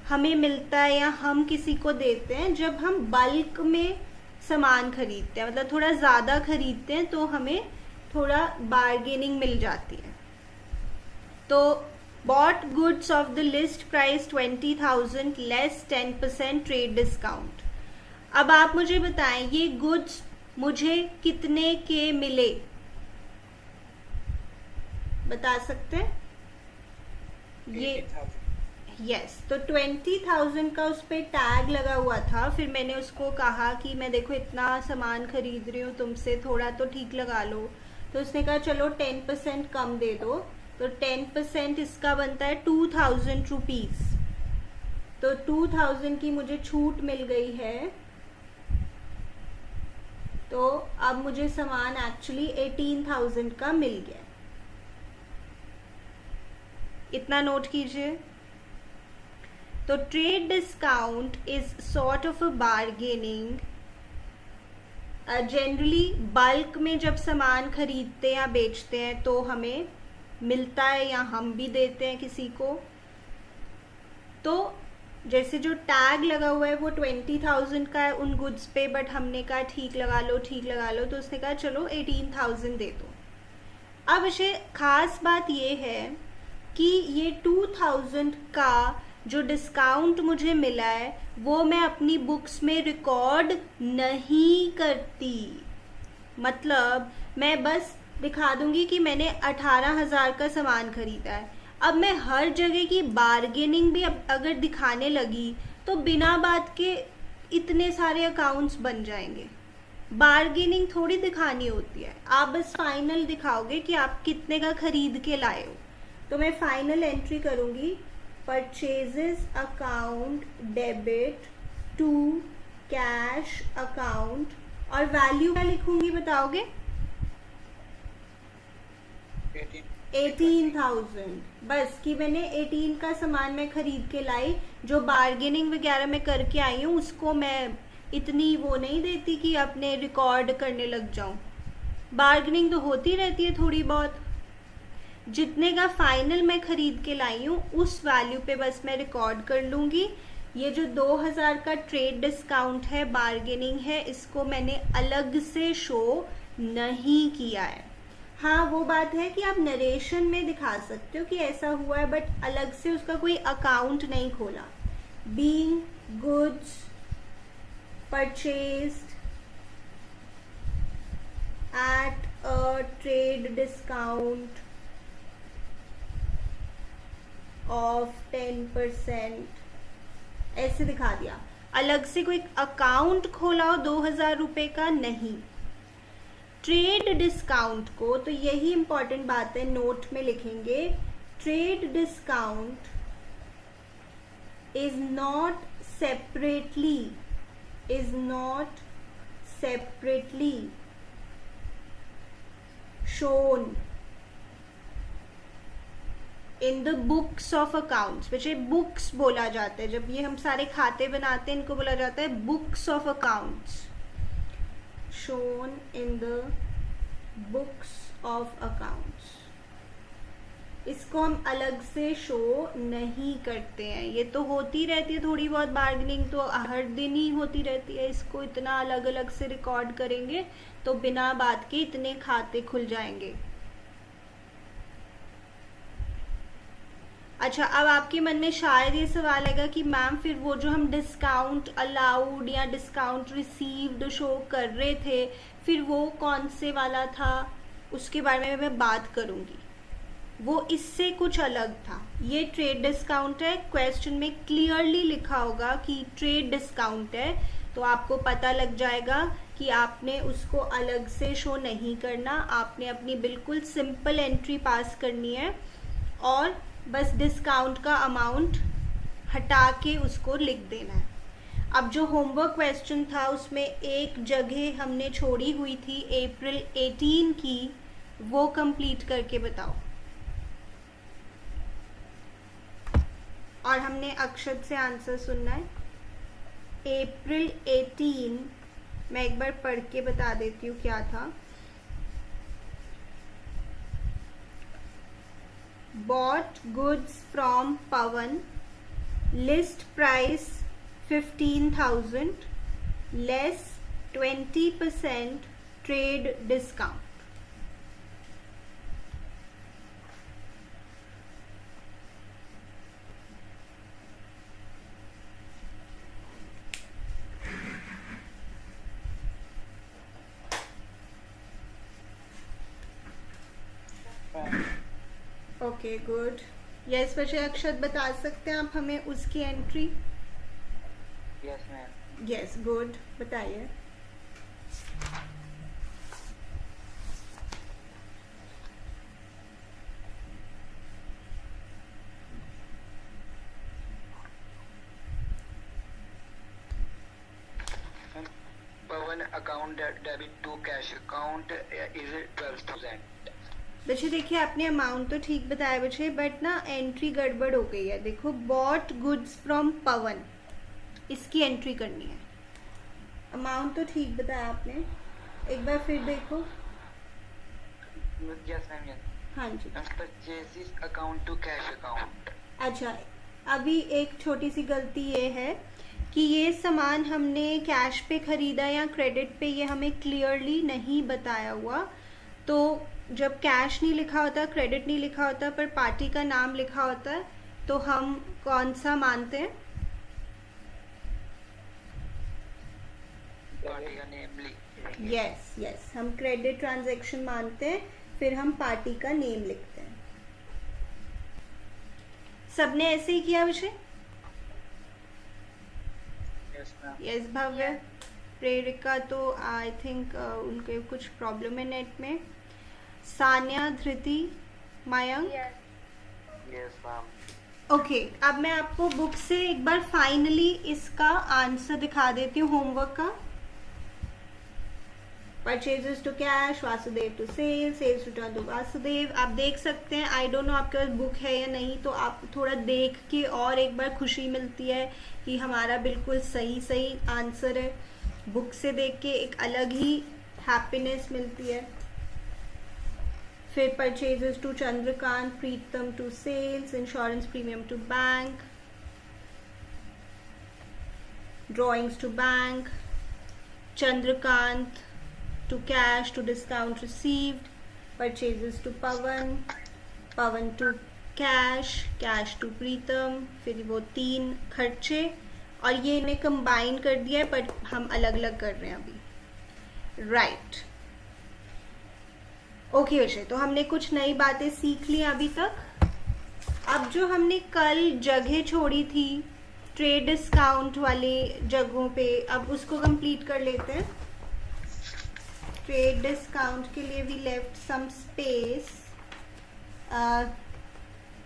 हमें मिलता है या हम किसी को देते हैं जब हम बल्क में सामान खरीदते हैं, मतलब थोड़ा ज़्यादा खरीदते हैं, तो हमें थोड़ा बार्गेनिंग मिल जाती है। तो bought goods of the list price 20,000 less 10% trade discount। अब आप मुझे बताएं ये गुड्स मुझे कितने के मिले, बता सकते हैं? ये यस, तो 20,000 का उस पर टैग लगा हुआ था। फिर मैंने उसको कहा कि मैं देखो इतना सामान खरीद रही हूँ तुमसे, थोड़ा तो ठीक लगा लो। तो उसने कहा चलो 10% कम दे दो। तो 10% इसका बनता है 2,000 रुपीज। तो 2,000 की मुझे छूट मिल गई है। तो अब मुझे सामान एक्चुअली 18,000 का मिल गया। इतना नोट कीजिए। तो trade discount is sort of a bargaining. Generally bulk में जब सामान खरीदते हैं या बेचते हैं तो हमें मिलता है या हम भी देते हैं किसी को। तो जैसे जो टैग लगा हुआ है वो 20,000 का है उन गुड्स पे, बट हमने कहा ठीक लगा लो, ठीक लगा लो, तो उसने कहा चलो 18,000 दे दो। अब इसे खास बात ये है कि ये 2,000 का जो डिस्काउंट मुझे मिला है वो मैं अपनी बुक्स में रिकॉर्ड नहीं करती। मतलब मैं बस दिखा दूंगी कि मैंने 18,000 का सामान खरीदा है। अब मैं हर जगह की बार्गेनिंग भी अगर दिखाने लगी तो बिना बात के इतने सारे अकाउंट्स बन जाएंगे। बार्गेनिंग थोड़ी दिखानी होती है, आप बस फाइनल दिखाओगे कि आप कितने का खरीद के लाए हो। तो मैं फाइनल एंट्री करूंगी, purchases account debit to cash account, और वैल्यू क्या लिखूंगी बताओगे? 18,000। बस कि मैंने 18 का सामान मैं खरीद के लाई। जो बार्गेनिंग वगैरह मैं करके आई हूँ उसको मैं इतनी वो नहीं देती कि अपने रिकॉर्ड करने लग जाऊं। बार्गेनिंग तो होती रहती है थोड़ी बहुत। जितने का फाइनल मैं खरीद के लाई हूँ उस वैल्यू पे बस मैं रिकॉर्ड कर लूंगी। ये जो 2,000 का ट्रेड डिस्काउंट है, बार्गेनिंग है, इसको मैंने अलग से शो नहीं किया है। हाँ, वो बात है कि आप नरेशन में दिखा सकते हो कि ऐसा हुआ है, बट अलग से उसका कोई अकाउंट नहीं खोला। Being goods purchased at a trade discount of 10%, ऐसे दिखा दिया। अलग से कोई अकाउंट खोला हो 2,000 रुपए का नहीं। ट्रेड डिस्काउंट को, तो यही इंपॉर्टेंट बात है, नोट में लिखेंगे, trade discount is not separately shown in the books of accounts, बच्चे बुक्स बोला जाता है जब ये हम सारे खाते बनाते हैं, इनको बोला जाता है books of accounts, shown in the books of accounts. इसको हम अलग से शो नहीं करते हैं, ये तो होती रहती है थोड़ी बहुत बार्गेनिंग, तो हर दिन ही होती रहती है, इसको इतना अलग अलग से रिकॉर्ड करेंगे तो बिना बात के इतने खाते खुल जाएंगे। अच्छा, अब आपके मन में शायद ये सवाल आएगा कि मैम फिर वो जो हम डिस्काउंट अलाउड या डिस्काउंट रिसीव्ड शो कर रहे थे, फिर वो कौन से वाला था, उसके बारे में मैं बात करूंगी। वो इससे कुछ अलग था, ये ट्रेड डिस्काउंट है, क्वेश्चन में क्लियरली लिखा होगा कि ट्रेड डिस्काउंट है, तो आपको पता लग जाएगा कि आपने उसको अलग से शो नहीं करना, आपने अपनी बिल्कुल सिंपल एंट्री पास करनी है और बस डिस्काउंट का अमाउंट हटा के उसको लिख देना है। अब जो होमवर्क क्वेश्चन था उसमें एक जगह हमने छोड़ी हुई थी अप्रैल 18 की, वो कंप्लीट करके बताओ। और हमने अक्षत से आंसर सुनना है। अप्रैल 18 मैं एक बार पढ़ के बता देती हूँ क्या था। Bought goods from Pawan, list price 15,000 less 20% trade discount. Okay good. Yes बच्चे, अक्षत बता सकते हैं आप हमें उसकी entry? Yes ma'am. Yes good, बताइए। Pawan account debit to cash account is 12,000. बच्चे देखिए, आपने अमाउंट तो ठीक बताया बच्चे, बट ना एंट्री गड़बड़ हो गई है। देखो, बॉट गुड्स फ्रॉम पवन, इसकी एंट्री करनी है। अमाउंट तो ठीक बताया आपने, एक बार फिर देखो। Yes ma'am, yes. हाँ जी। Purchase account to cash account. अच्छा, अभी एक छोटी सी गलती ये है कि ये सामान हमने कैश पे खरीदा या क्रेडिट पे, ये हमें क्लियरली नहीं बताया हुआ। तो जब कैश नहीं लिखा होता, क्रेडिट नहीं लिखा होता, पर पार्टी का नाम लिखा होता है, तो हम कौन सा मानते हैं? पार्टी का नेम लिख। यस यस, हम क्रेडिट ट्रांजैक्शन मानते हैं, फिर हम पार्टी का नेम लिखते हैं। सबने ऐसे ही किया Vishay? Yes ma'am. Yes Bhavya, Prerika तो आई थिंक उनके कुछ प्रॉब्लम है नेट में। Sanya, Dhriti, Mayank. Yes. Yes ma'am. Okay, अब मैं आपको बुक से एक बार फाइनली इसका आंसर दिखा देती हूँ होमवर्क का। Purchases to cash, Vasudev to sale, sales return to Vasudev. आप देख सकते हैं, आई डोंट नो आपके पास बुक है या नहीं, तो आप थोड़ा देख के और एक बार खुशी मिलती है कि हमारा बिल्कुल सही सही आंसर है। बुक से देख के एक अलग ही हैप्पीनेस मिलती है। फिर purchases to Chandrakant, Pritam to sales, insurance premium to bank, drawings to bank, Chandrakant to cash to discount received, purchases to Pawan, Pawan to cash, cash to Preetam, फिर वो 3 खर्चे, और ये इन्हें कंबाइन कर दिया है, पर हम अलग अलग कर रहे हैं अभी। राइट, ओके विषय, तो हमने कुछ नई बातें सीख ली अभी तक। अब जो हमने कल जगह छोड़ी थी ट्रेड डिस्काउंट वाले जगहों पे, अब उसको कंप्लीट कर लेते हैं। ट्रेड डिस्काउंट के लिए we left some space.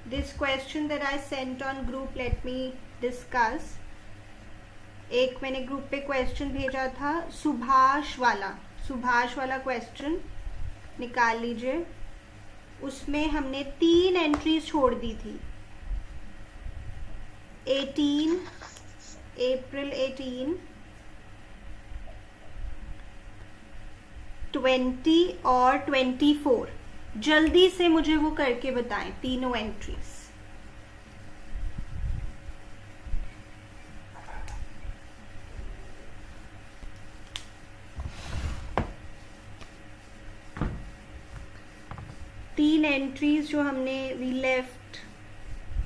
This question that I sent on group, let me discuss. एक मैंने ग्रुप पे क्वेश्चन भेजा था, सुभाष वाला क्वेश्चन निकाल लीजिए। उसमें हमने 3 एंट्रीज छोड़ दी थी, 18 अप्रैल 18, 20 और 24। जल्दी से मुझे वो करके बताएं तीनों एंट्रीज। तीन एंट्रीज जो हमने वी लेफ्ट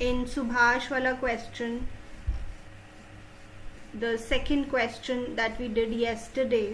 इन सुभाष वाला question, the second question that we did yesterday,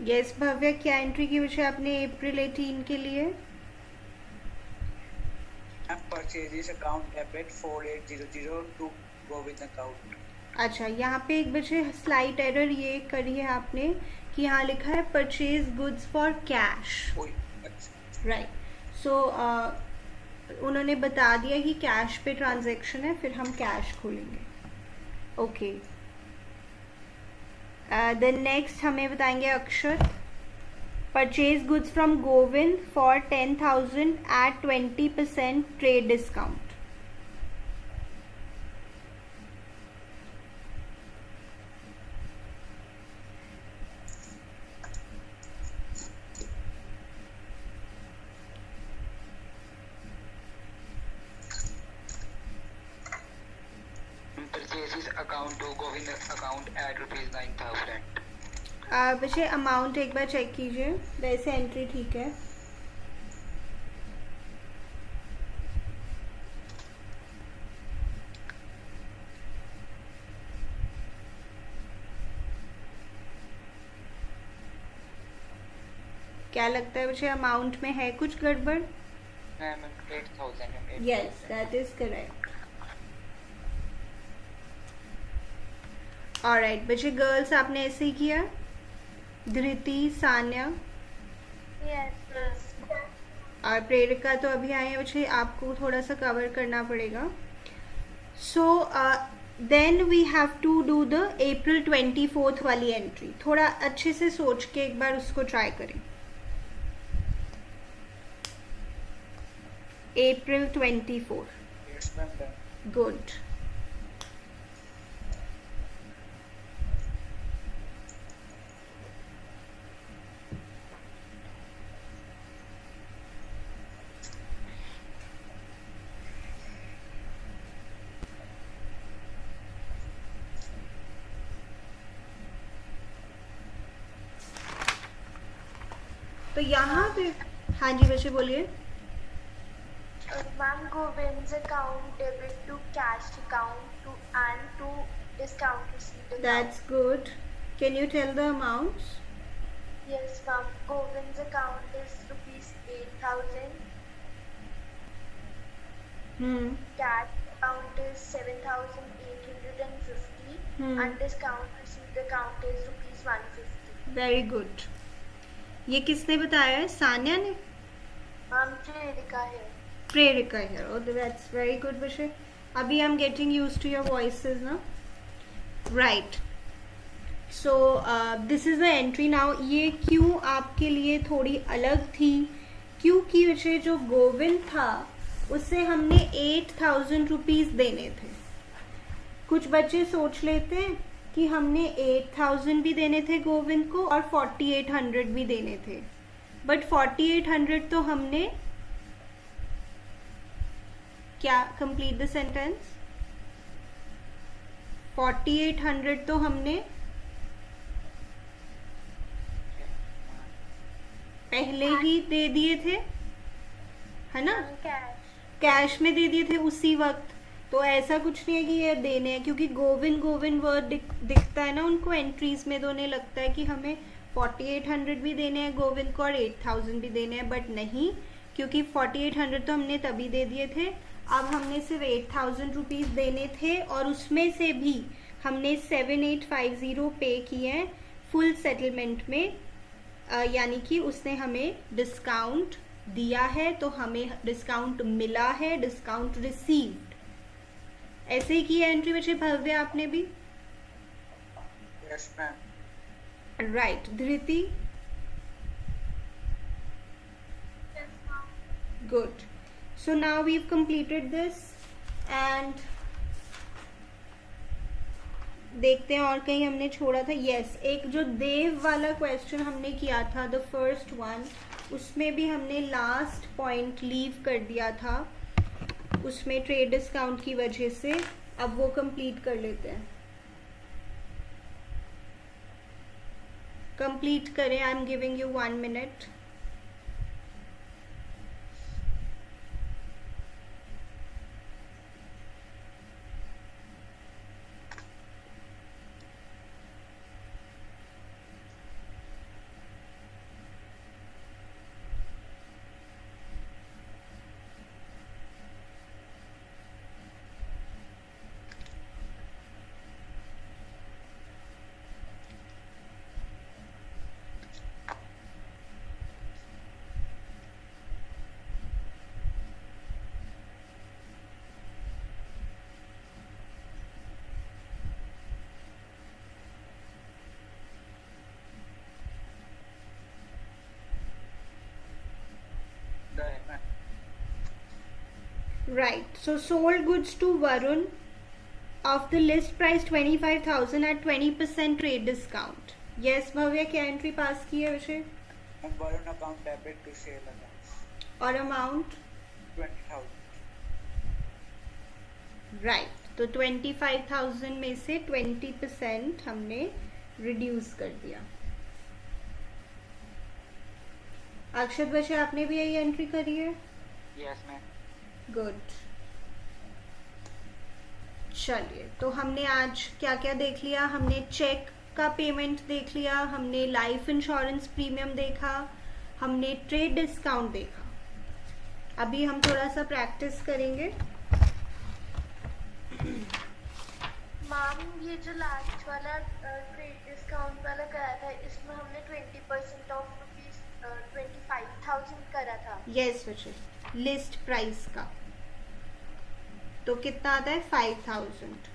yes Bhavya, क्या एंट्री की विषय आपने अप्रैल 18 के लिए? Purchases account debit 4800 to Govind account. अच्छा, यहाँ पे एक बच्चे स्लाइट एरर ये करी है आपने कि यहाँ लिखा है परचेज गुड्स फॉर कैश, कोई अच्छा राइट। सो उन्होंने बता दिया कि कैश पे ट्रांजैक्शन है, फिर हम कैश खोलेंगे। ओके, देन नेक्स्ट हमें बताएंगे Akshar. Purchase goods from Govind for 10,000 at 20% trade discount. Purchases account to Govind account at ₹9,000. बच्चे अमाउंट एक बार चेक कीजिए, वैसे एंट्री ठीक है। क्या लगता है बच्चे, अमाउंट में है कुछ गड़बड़? Ma'am 8,000 yes, that is correct. Alright बच्चे, गर्ल्स आपने ऐसे ही किया। धृति, सान्या Yes, miss. और प्रेरिका तो अभी आए हैं बच्चे, आपको थोड़ा सा कवर करना पड़ेगा। So then we have to do the April 24 वाली एंट्री। थोड़ा अच्छे से सोच के एक बार उसको ट्राई करें। अप्रैल 24, Yes, ma'am, done. गुड। तो यहाँ पे हाँ जी बच्चे बोलिए। Ma'am, Govind's account debit to cash account to and to discount receipt account. That's good. Can you tell the amounts? Yes, ma'am. Govind's account is ₹8,000. Cash account is 7,850. And discount receipt account is ₹150. Very good. ये किसने बताया है? सान्या ने? Ma'am, Pradika here. प्रेरिका here. Oh, that's very good बच्चे। अभी I'm getting used to your voices ना? Right. So this is the entry now. ये क्यों आपके लिए थोड़ी अलग थी? क्योंकि बच्चे जो गोविंद था उससे हमने 8,000 रुपीज देने थे। कुछ बच्चे सोच लेते हैं कि हमने 8,000 भी देने थे गोविंद को और 4,800 भी देने थे, बट 4,800 तो हमने क्या, कंप्लीट द सेंटेंस, 4,800 तो हमने पहले ही दे दिए थे, है ना, कैश। कैश में दे दिए थे उसी वक्त। तो ऐसा कुछ नहीं है कि ये देने हैं, क्योंकि गोविंद गोविंद वर्ड दिखता है ना उनको एंट्रीज में, तो उन्हें लगता है कि हमें 4,800 भी देने हैं गोविंद को और 8,000 भी देने हैं, बट नहीं, क्योंकि 4,800 तो हमने तभी दे दिए थे। अब हमने सिर्फ 8,000 रुपीज़ देने थे और उसमें से भी हमने 7,850 पे किए हैं फुल सेटलमेंट में, यानी कि उसने हमें डिस्काउंट दिया है, तो हमें डिस्काउंट मिला है, डिस्काउंट रिसीव्ड। ऐसे ही किया एंट्री बच्चे भव्य आपने भी, Yes, ma'am. Right. Dhriti, Yes, ma'am. good. So now we've completed this and देखते हैं और कहीं हमने छोड़ा था। यस, एक जो देव वाला क्वेश्चन हमने किया था, द फर्स्ट वन, उसमें भी हमने लास्ट पॉइंट लीव कर दिया था, उसमें ट्रेड डिस्काउंट की वजह से। अब वो कंप्लीट कर लेते हैं, कंप्लीट करें। I am giving you 1 minute. Done, ma'am. Right. So sold goods to Varun of the list price 25,000 at 20% trade discount. Yes, भव्य क्या एंट्री पास की है विषय? And Varun account debit to sale accounts. और amount 20,000. Right, तो 25,000 में से 20% हमने reduce कर दिया। अक्षत बच्चे आपने भी यही एंट्री करी है? Yes, ma'am. गुड। चलिए, तो हमने आज क्या क्या देख लिया? हमने चेक का पेमेंट देख लिया, हमने लाइफ इंश्योरेंस प्रीमियम देखा, हमने ट्रेड डिस्काउंट देखा। अभी हम थोड़ा सा प्रैक्टिस करेंगे। मैम, ये जो लास्ट वाला ट्रेड डिस्काउंट वाला करा था, इसमें हमने 20% ऑफ रुपीज 25,000 करा था। यस बच्चे, लिस्ट प्राइस का तो कितना आता है? 5,000,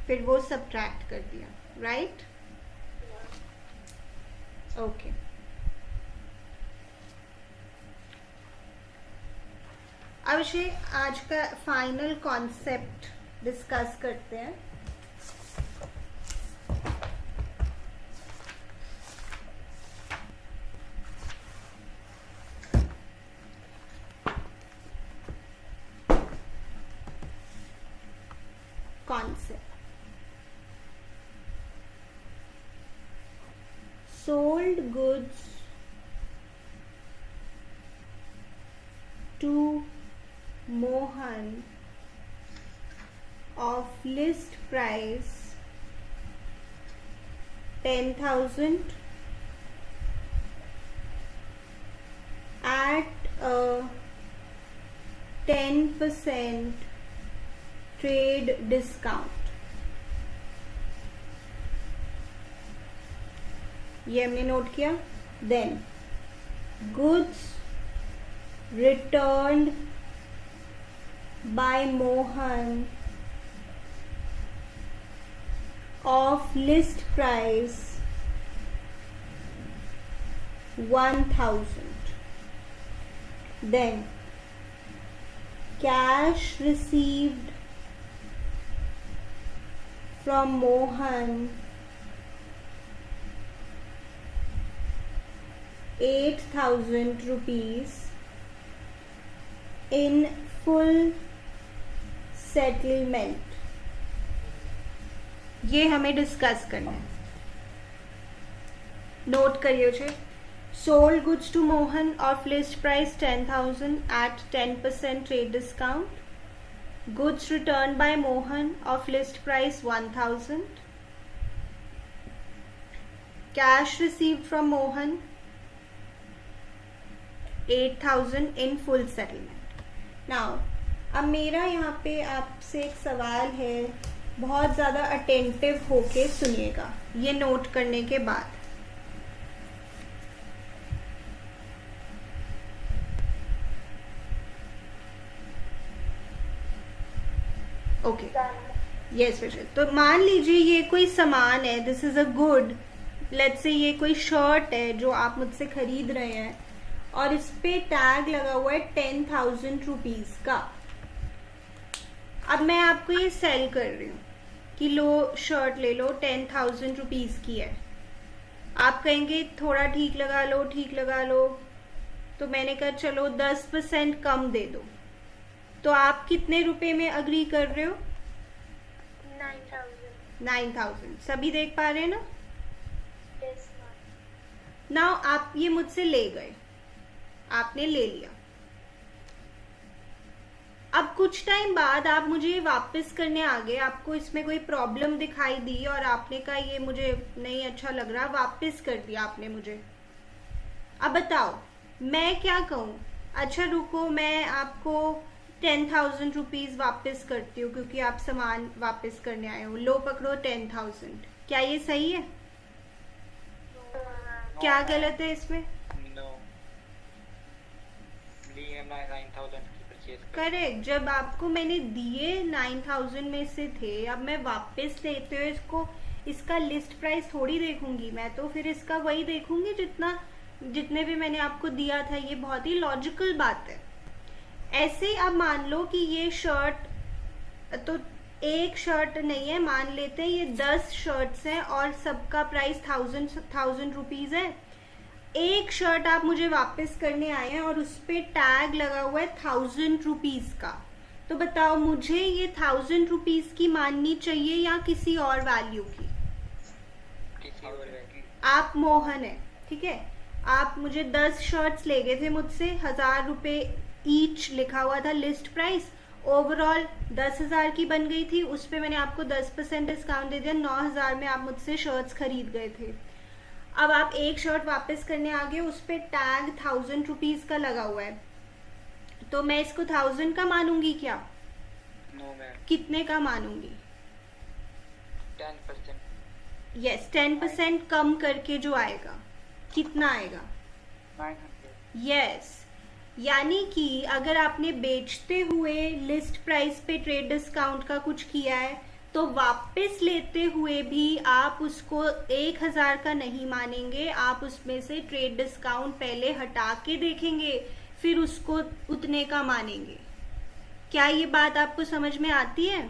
फिर वो सब्ट्रैक्ट कर दिया, राइट? ओके। अब से आज का फाइनल कॉन्सेप्ट डिस्कस करते हैं। concept. Sold goods to Mohan of list price 10,000 at a 10% trade discount. ये हमने नोट किया। Then goods returned by Mohan of list price 1,000. Then cash received from Mohan 8,000 rupees in full settlement. ये हमें discuss करना है. Note करिए उसे. Sold goods to Mohan of list price 10,000 at 10% trade discount. Goods returned by Mohan of list price 1,000. Cash received from Mohan 8,000 in full settlement. Now, अब मेरा यहाँ पे आपसे एक सवाल है, बहुत ज़्यादा अटेंटिव होके सुनिएगा ये नोट करने के बाद. Okay, yes we shall. तो मान लीजिए ये कोई सामान है, this is a good, let's say ये कोई शर्ट है जो आप मुझसे खरीद रहे हैं और इस पे टैग लगा हुआ है 10,000 रुपीज का. अब मैं आपको ये सेल कर रही हूँ कि लो शर्ट ले लो, 10,000 रुपीज की है. आप कहेंगे थोड़ा ठीक लगा लो, ठीक लगा लो. तो मैंने कहा चलो 10% कम दे दो. तो आप कितने रुपए में अग्री कर रहे हो? 9,000. 9,000. सभी देख पा रहे हैं ना? Yes, ma'am. नाउ आप ये मुझसे ले गए, आपने ले लिया. अब कुछ टाइम बाद आप मुझे ये वापस करने आ गए, आपको इसमें कोई प्रॉब्लम दिखाई दी और आपने कहा ये मुझे नहीं अच्छा लग रहा, वापस कर दिया आपने मुझे. अब बताओ मैं क्या कहूँ? अच्छा रुको, मैं आपको 10,000 रुपीज वापस करती हूँ क्योंकि आप सामान वापस करने आए हो. लो पकड़ो 10,000. क्या ये सही है? क्या गलत है इसमें? No. लिए हमने 9,000 की परचेज कर. करेक्ट. जब आपको मैंने दिए 9,000 में से थे, अब मैं वापस लेते हुए इसको, इसका लिस्ट प्राइस थोड़ी देखूंगी मैं, तो फिर इसका वही देखूंगी जितने भी मैंने आपको दिया था. ये बहुत ही लॉजिकल बात है. ऐसे ही आप मान लो कि ये शर्ट, तो एक शर्ट नहीं है, मान लेते हैं ये 10 शर्ट्स हैं और सबका प्राइस 1,000 रुपीज है. एक शर्ट आप मुझे वापस करने आए हैं और उस पे टैग लगा हुआ है 1,000 रुपीज का. तो बताओ मुझे ये 1,000 रुपीज की माननी चाहिए या किसी और वैल्यू की? किसी और की. आप मोहन है, ठीक है. आप मुझे 10 शर्ट्स ले गए थे मुझसे, 1,000 रुपए ईच लिखा हुआ था लिस्ट प्राइस. ओवरऑल 10,000 की बन गई थी, उस पे मैंने आपको 10% डिस्काउंट दे दिया. 9,000 में आप मुझसे शर्ट्स खरीद गए थे. अब आप एक शर्ट वापस करने आ गए, उस पे टैग 1,000 रुपीज का लगा हुआ है. तो मैं इसको 1,000 का मानूंगी क्या? No ma'am. कितने का मानूंगी? 10%. यस, 10% कम करके जो आएगा कितना आएगा? 900. यस. यानी कि अगर आपने बेचते हुए लिस्ट प्राइस पे ट्रेड डिस्काउंट का कुछ किया है तो वापस लेते हुए भी आप उसको 1,000 का नहीं मानेंगे. आप उसमें से ट्रेड डिस्काउंट पहले हटा के देखेंगे, फिर उसको उतने का मानेंगे. क्या ये बात आपको समझ में आती है?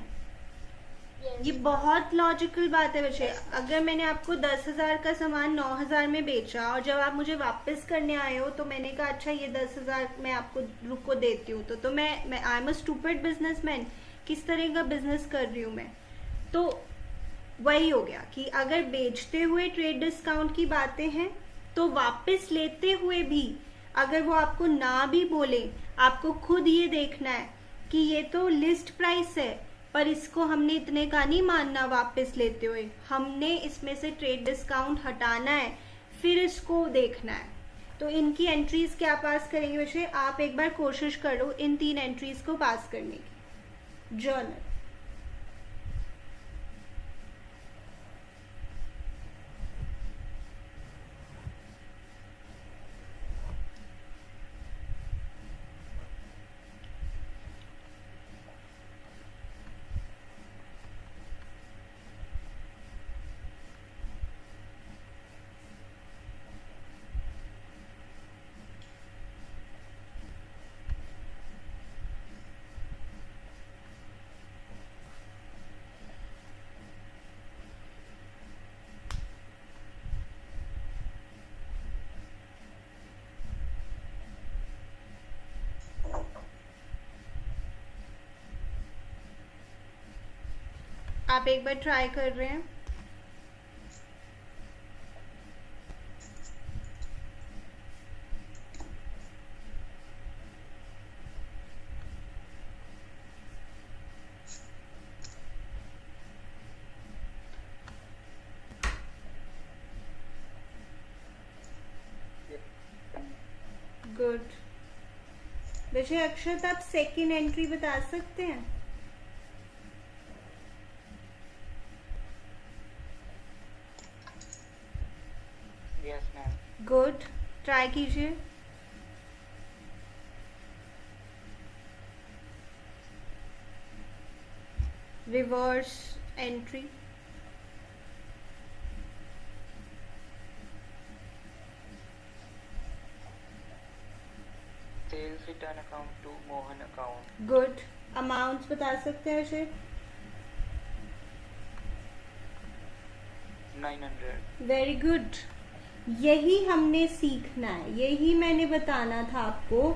Yes. ये बहुत लॉजिकल बात है बच्चे. अगर मैंने आपको 10,000 का सामान 9,000 में बेचा और जब आप मुझे वापस करने आए हो तो मैंने कहा अच्छा ये 10,000 मैं आपको रुको देती हूँ, तो मैं I am a stupid businessman. किस तरह का बिजनेस कर रही हूँ मैं? तो वही हो गया कि अगर बेचते हुए ट्रेड डिस्काउंट की बातें हैं तो वापस लेते हुए भी अगर वो आपको ना भी बोले, आपको खुद ये देखना है कि ये तो लिस्ट प्राइस है पर इसको हमने इतने का नहीं मानना. वापस लेते हुए हमने इसमें से ट्रेड डिस्काउंट हटाना है, फिर इसको देखना है. तो इनकी एंट्रीज क्या पास करेंगे बच्चे? आप एक बार कोशिश करो इन 3 एंट्रीज को पास करने की. जर्नल. आप एक बार ट्राई कर रहे हैं? गुड। वैसे अक्षत, आप सेकेंड एंट्री बता सकते हैं? Yes, ma'am. गुड, ट्राई कीजिए। Reverse entry. Sales return account to Mohan account. Good. Amounts बता सकते हैं वैसे? 900. Very good. यही हमने सीखना है, यही मैंने बताना था आपको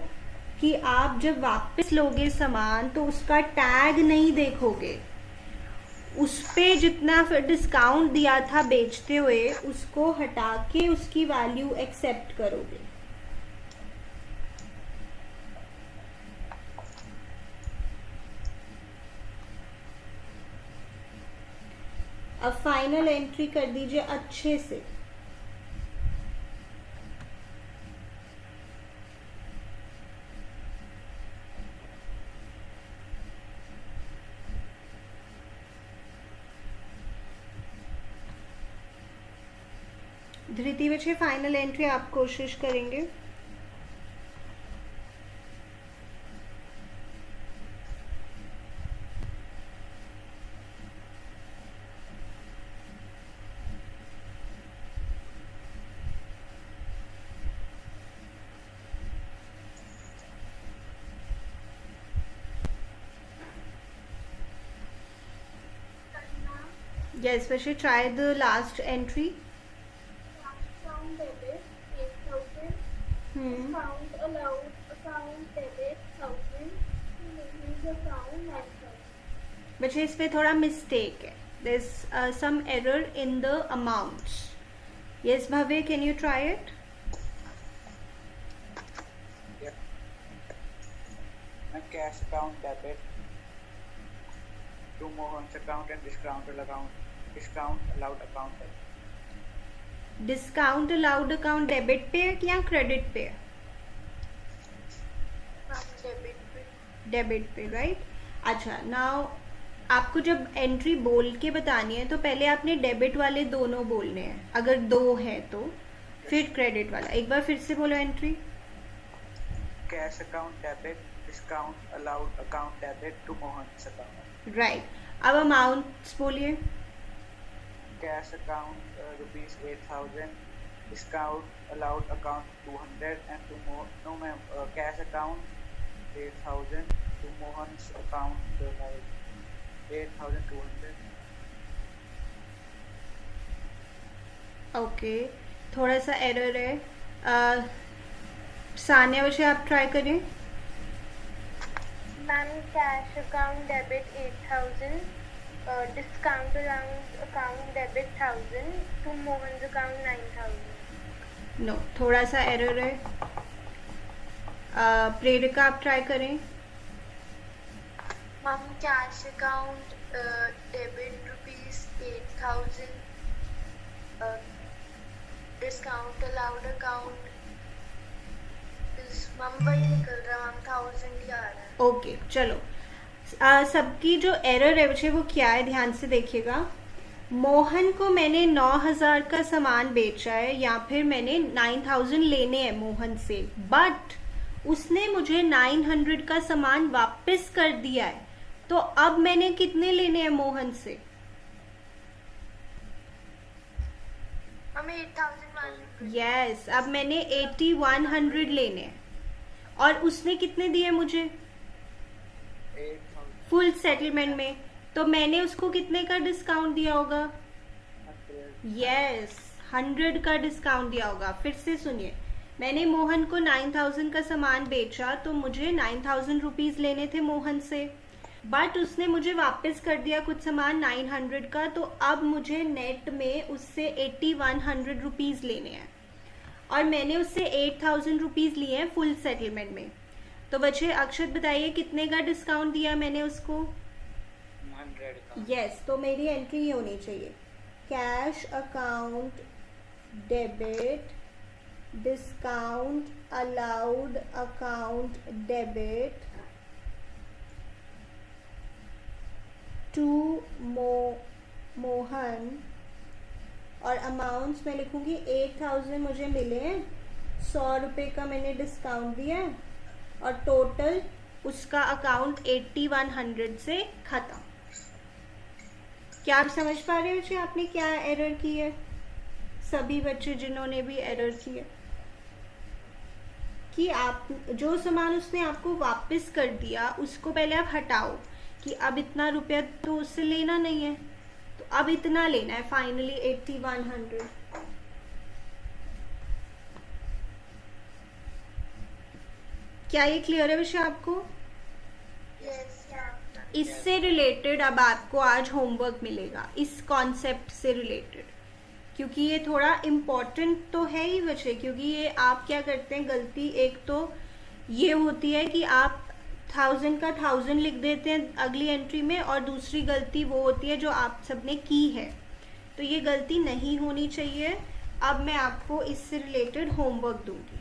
कि आप जब वापस लोगे सामान तो उसका टैग नहीं देखोगे, उस पे जितना फिर डिस्काउंट दिया था बेचते हुए उसको हटा के उसकी वैल्यू एक्सेप्ट करोगे। अब फाइनल एंट्री कर दीजिए अच्छे से। धृति बच्चे, फाइनल एंट्री आप कोशिश करेंगे? Yes, we should try the last entry. Account debit 8,000. Hmm. Account allowed account debit 1,000. Savings account 9,000. बच्चे इस पे थोड़ा मिस्टेक है. There's some error in the amounts. Yes, Bhavya, can you try it? Yeah. My cash account debit to Mohan's account and discount allowed account debit. Discount allowed account debit पे है या credit पे है? Debit पे. Debit पे, right? अच्छा, now आपको जब एंट्री बोल के बतानी है तो पहले आपने डेबिट वाले दोनों बोलने हैं, अगर दो है तो, फिर क्रेडिट वाला. एक बार फिर से बोलो entry. Cash account debit, discount allowed account debit to Mohan's account. Right. अब अमाउंट्स बोलिए. Cash account rupees 8,000, discount allowed account 200 and to no ma'am, cash account 8,000 to Mohan's account 8,200. Okay, थोड़ा सा एरर है. सानिया वैसे आप ट्राई करें. Ma'am, cash account debit 8,000. Discount allowed account debit 1,000. To Mohan's account 9,000. No, थोड़ा सा error है. प्रेरिका आप ट्राई करें. Ma'am, cash account debit rupees 8,000. Discount allowed account is ma'am वही निकल रहा, ma'am 1,000 ही आ रहा है. ओके, चलो. सबकी जो एरर है बच्चे वो क्या है, ध्यान से देखिएगा. मोहन को मैंने 9,000 का सामान बेचा है या फिर मैंने 9,000 लेने हैं मोहन से, बट उसने मुझे 900 का सामान वापस कर दिया है. तो अब मैंने कितने लेने हैं मोहन से? हमें 8,100. यस, अब मैंने 8,100 लेने हैं और उसने कितने दिए मुझे 8,000. फुल सेटलमेंट में? तो मैंने उसको कितने का डिस्काउंट दिया होगा? 100. यस, 100 का डिस्काउंट दिया होगा. फिर से सुनिए, मैंने मोहन को 9,000 का सामान बेचा तो मुझे 9,000 रुपीज लेने थे मोहन से, बट उसने मुझे वापस कर दिया कुछ सामान 900 का, तो अब मुझे नेट में उससे 8100 रुपीज़ लेने हैं और मैंने उससे 8000 रुपीज़ लिए हैं फुल सेटलमेंट में। तो बच्चे अक्षत बताइए कितने का डिस्काउंट दिया मैंने उसको? 100 का। यस, तो मेरी एंट्री ये होनी चाहिए, cash account debit discount allowed account debit to Mohan, और अमाउंट्स मैं लिखूंगी 8000 मुझे मिले हैं, 100 रुपये का मैंने डिस्काउंट दिया है और टोटल उसका अकाउंट 8100 से ख़त्म। क्या आप समझ पा रहे हो जी आपने क्या एरर की है? सभी बच्चे जिन्होंने भी एरर की है कि आप जो सामान उसने आपको वापस कर दिया उसको पहले आप हटाओ कि अब इतना रुपया तो उससे लेना नहीं है, तो अब इतना लेना है फाइनली 8100। क्या ये क्लियर है विषय आपको? Yes ma'am. इससे रिलेटेड अब आपको आज होमवर्क मिलेगा, इस कॉन्सेप्ट से रिलेटेड, क्योंकि ये थोड़ा इम्पोर्टेंट तो है ही बच्चे। क्योंकि ये आप क्या करते हैं गलती, एक तो ये होती है कि आप 1000 का 1000 लिख देते हैं अगली एंट्री में, और दूसरी गलती वो होती है जो आप सबने की है, तो ये गलती नहीं होनी चाहिए। अब मैं आपको इससे रिलेटेड होमवर्क दूंगी,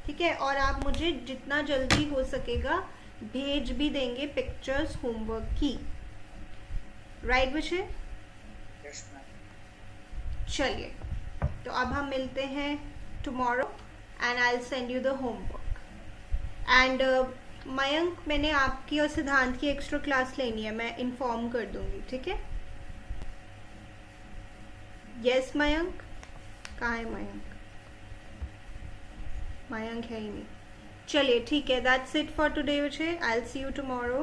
ठीक है? और आप मुझे जितना जल्दी हो सकेगा भेज भी देंगे पिक्चर्स होमवर्क की, राइट बच्चे? Yes ma'am. चलिए, तो अब हम मिलते हैं tomorrow and I will send you the homework. And Mayank, मैंने आपकी और सिद्धांत की एक्स्ट्रा क्लास लेनी है, मैं इन्फॉर्म कर दूंगी, ठीक है? यस मयंक, कहाँ है मयंक? मयंक है ही नहीं। चलिए ठीक है, दैट्स इट फॉर टुडे बच्चे, I will see you tomorrow.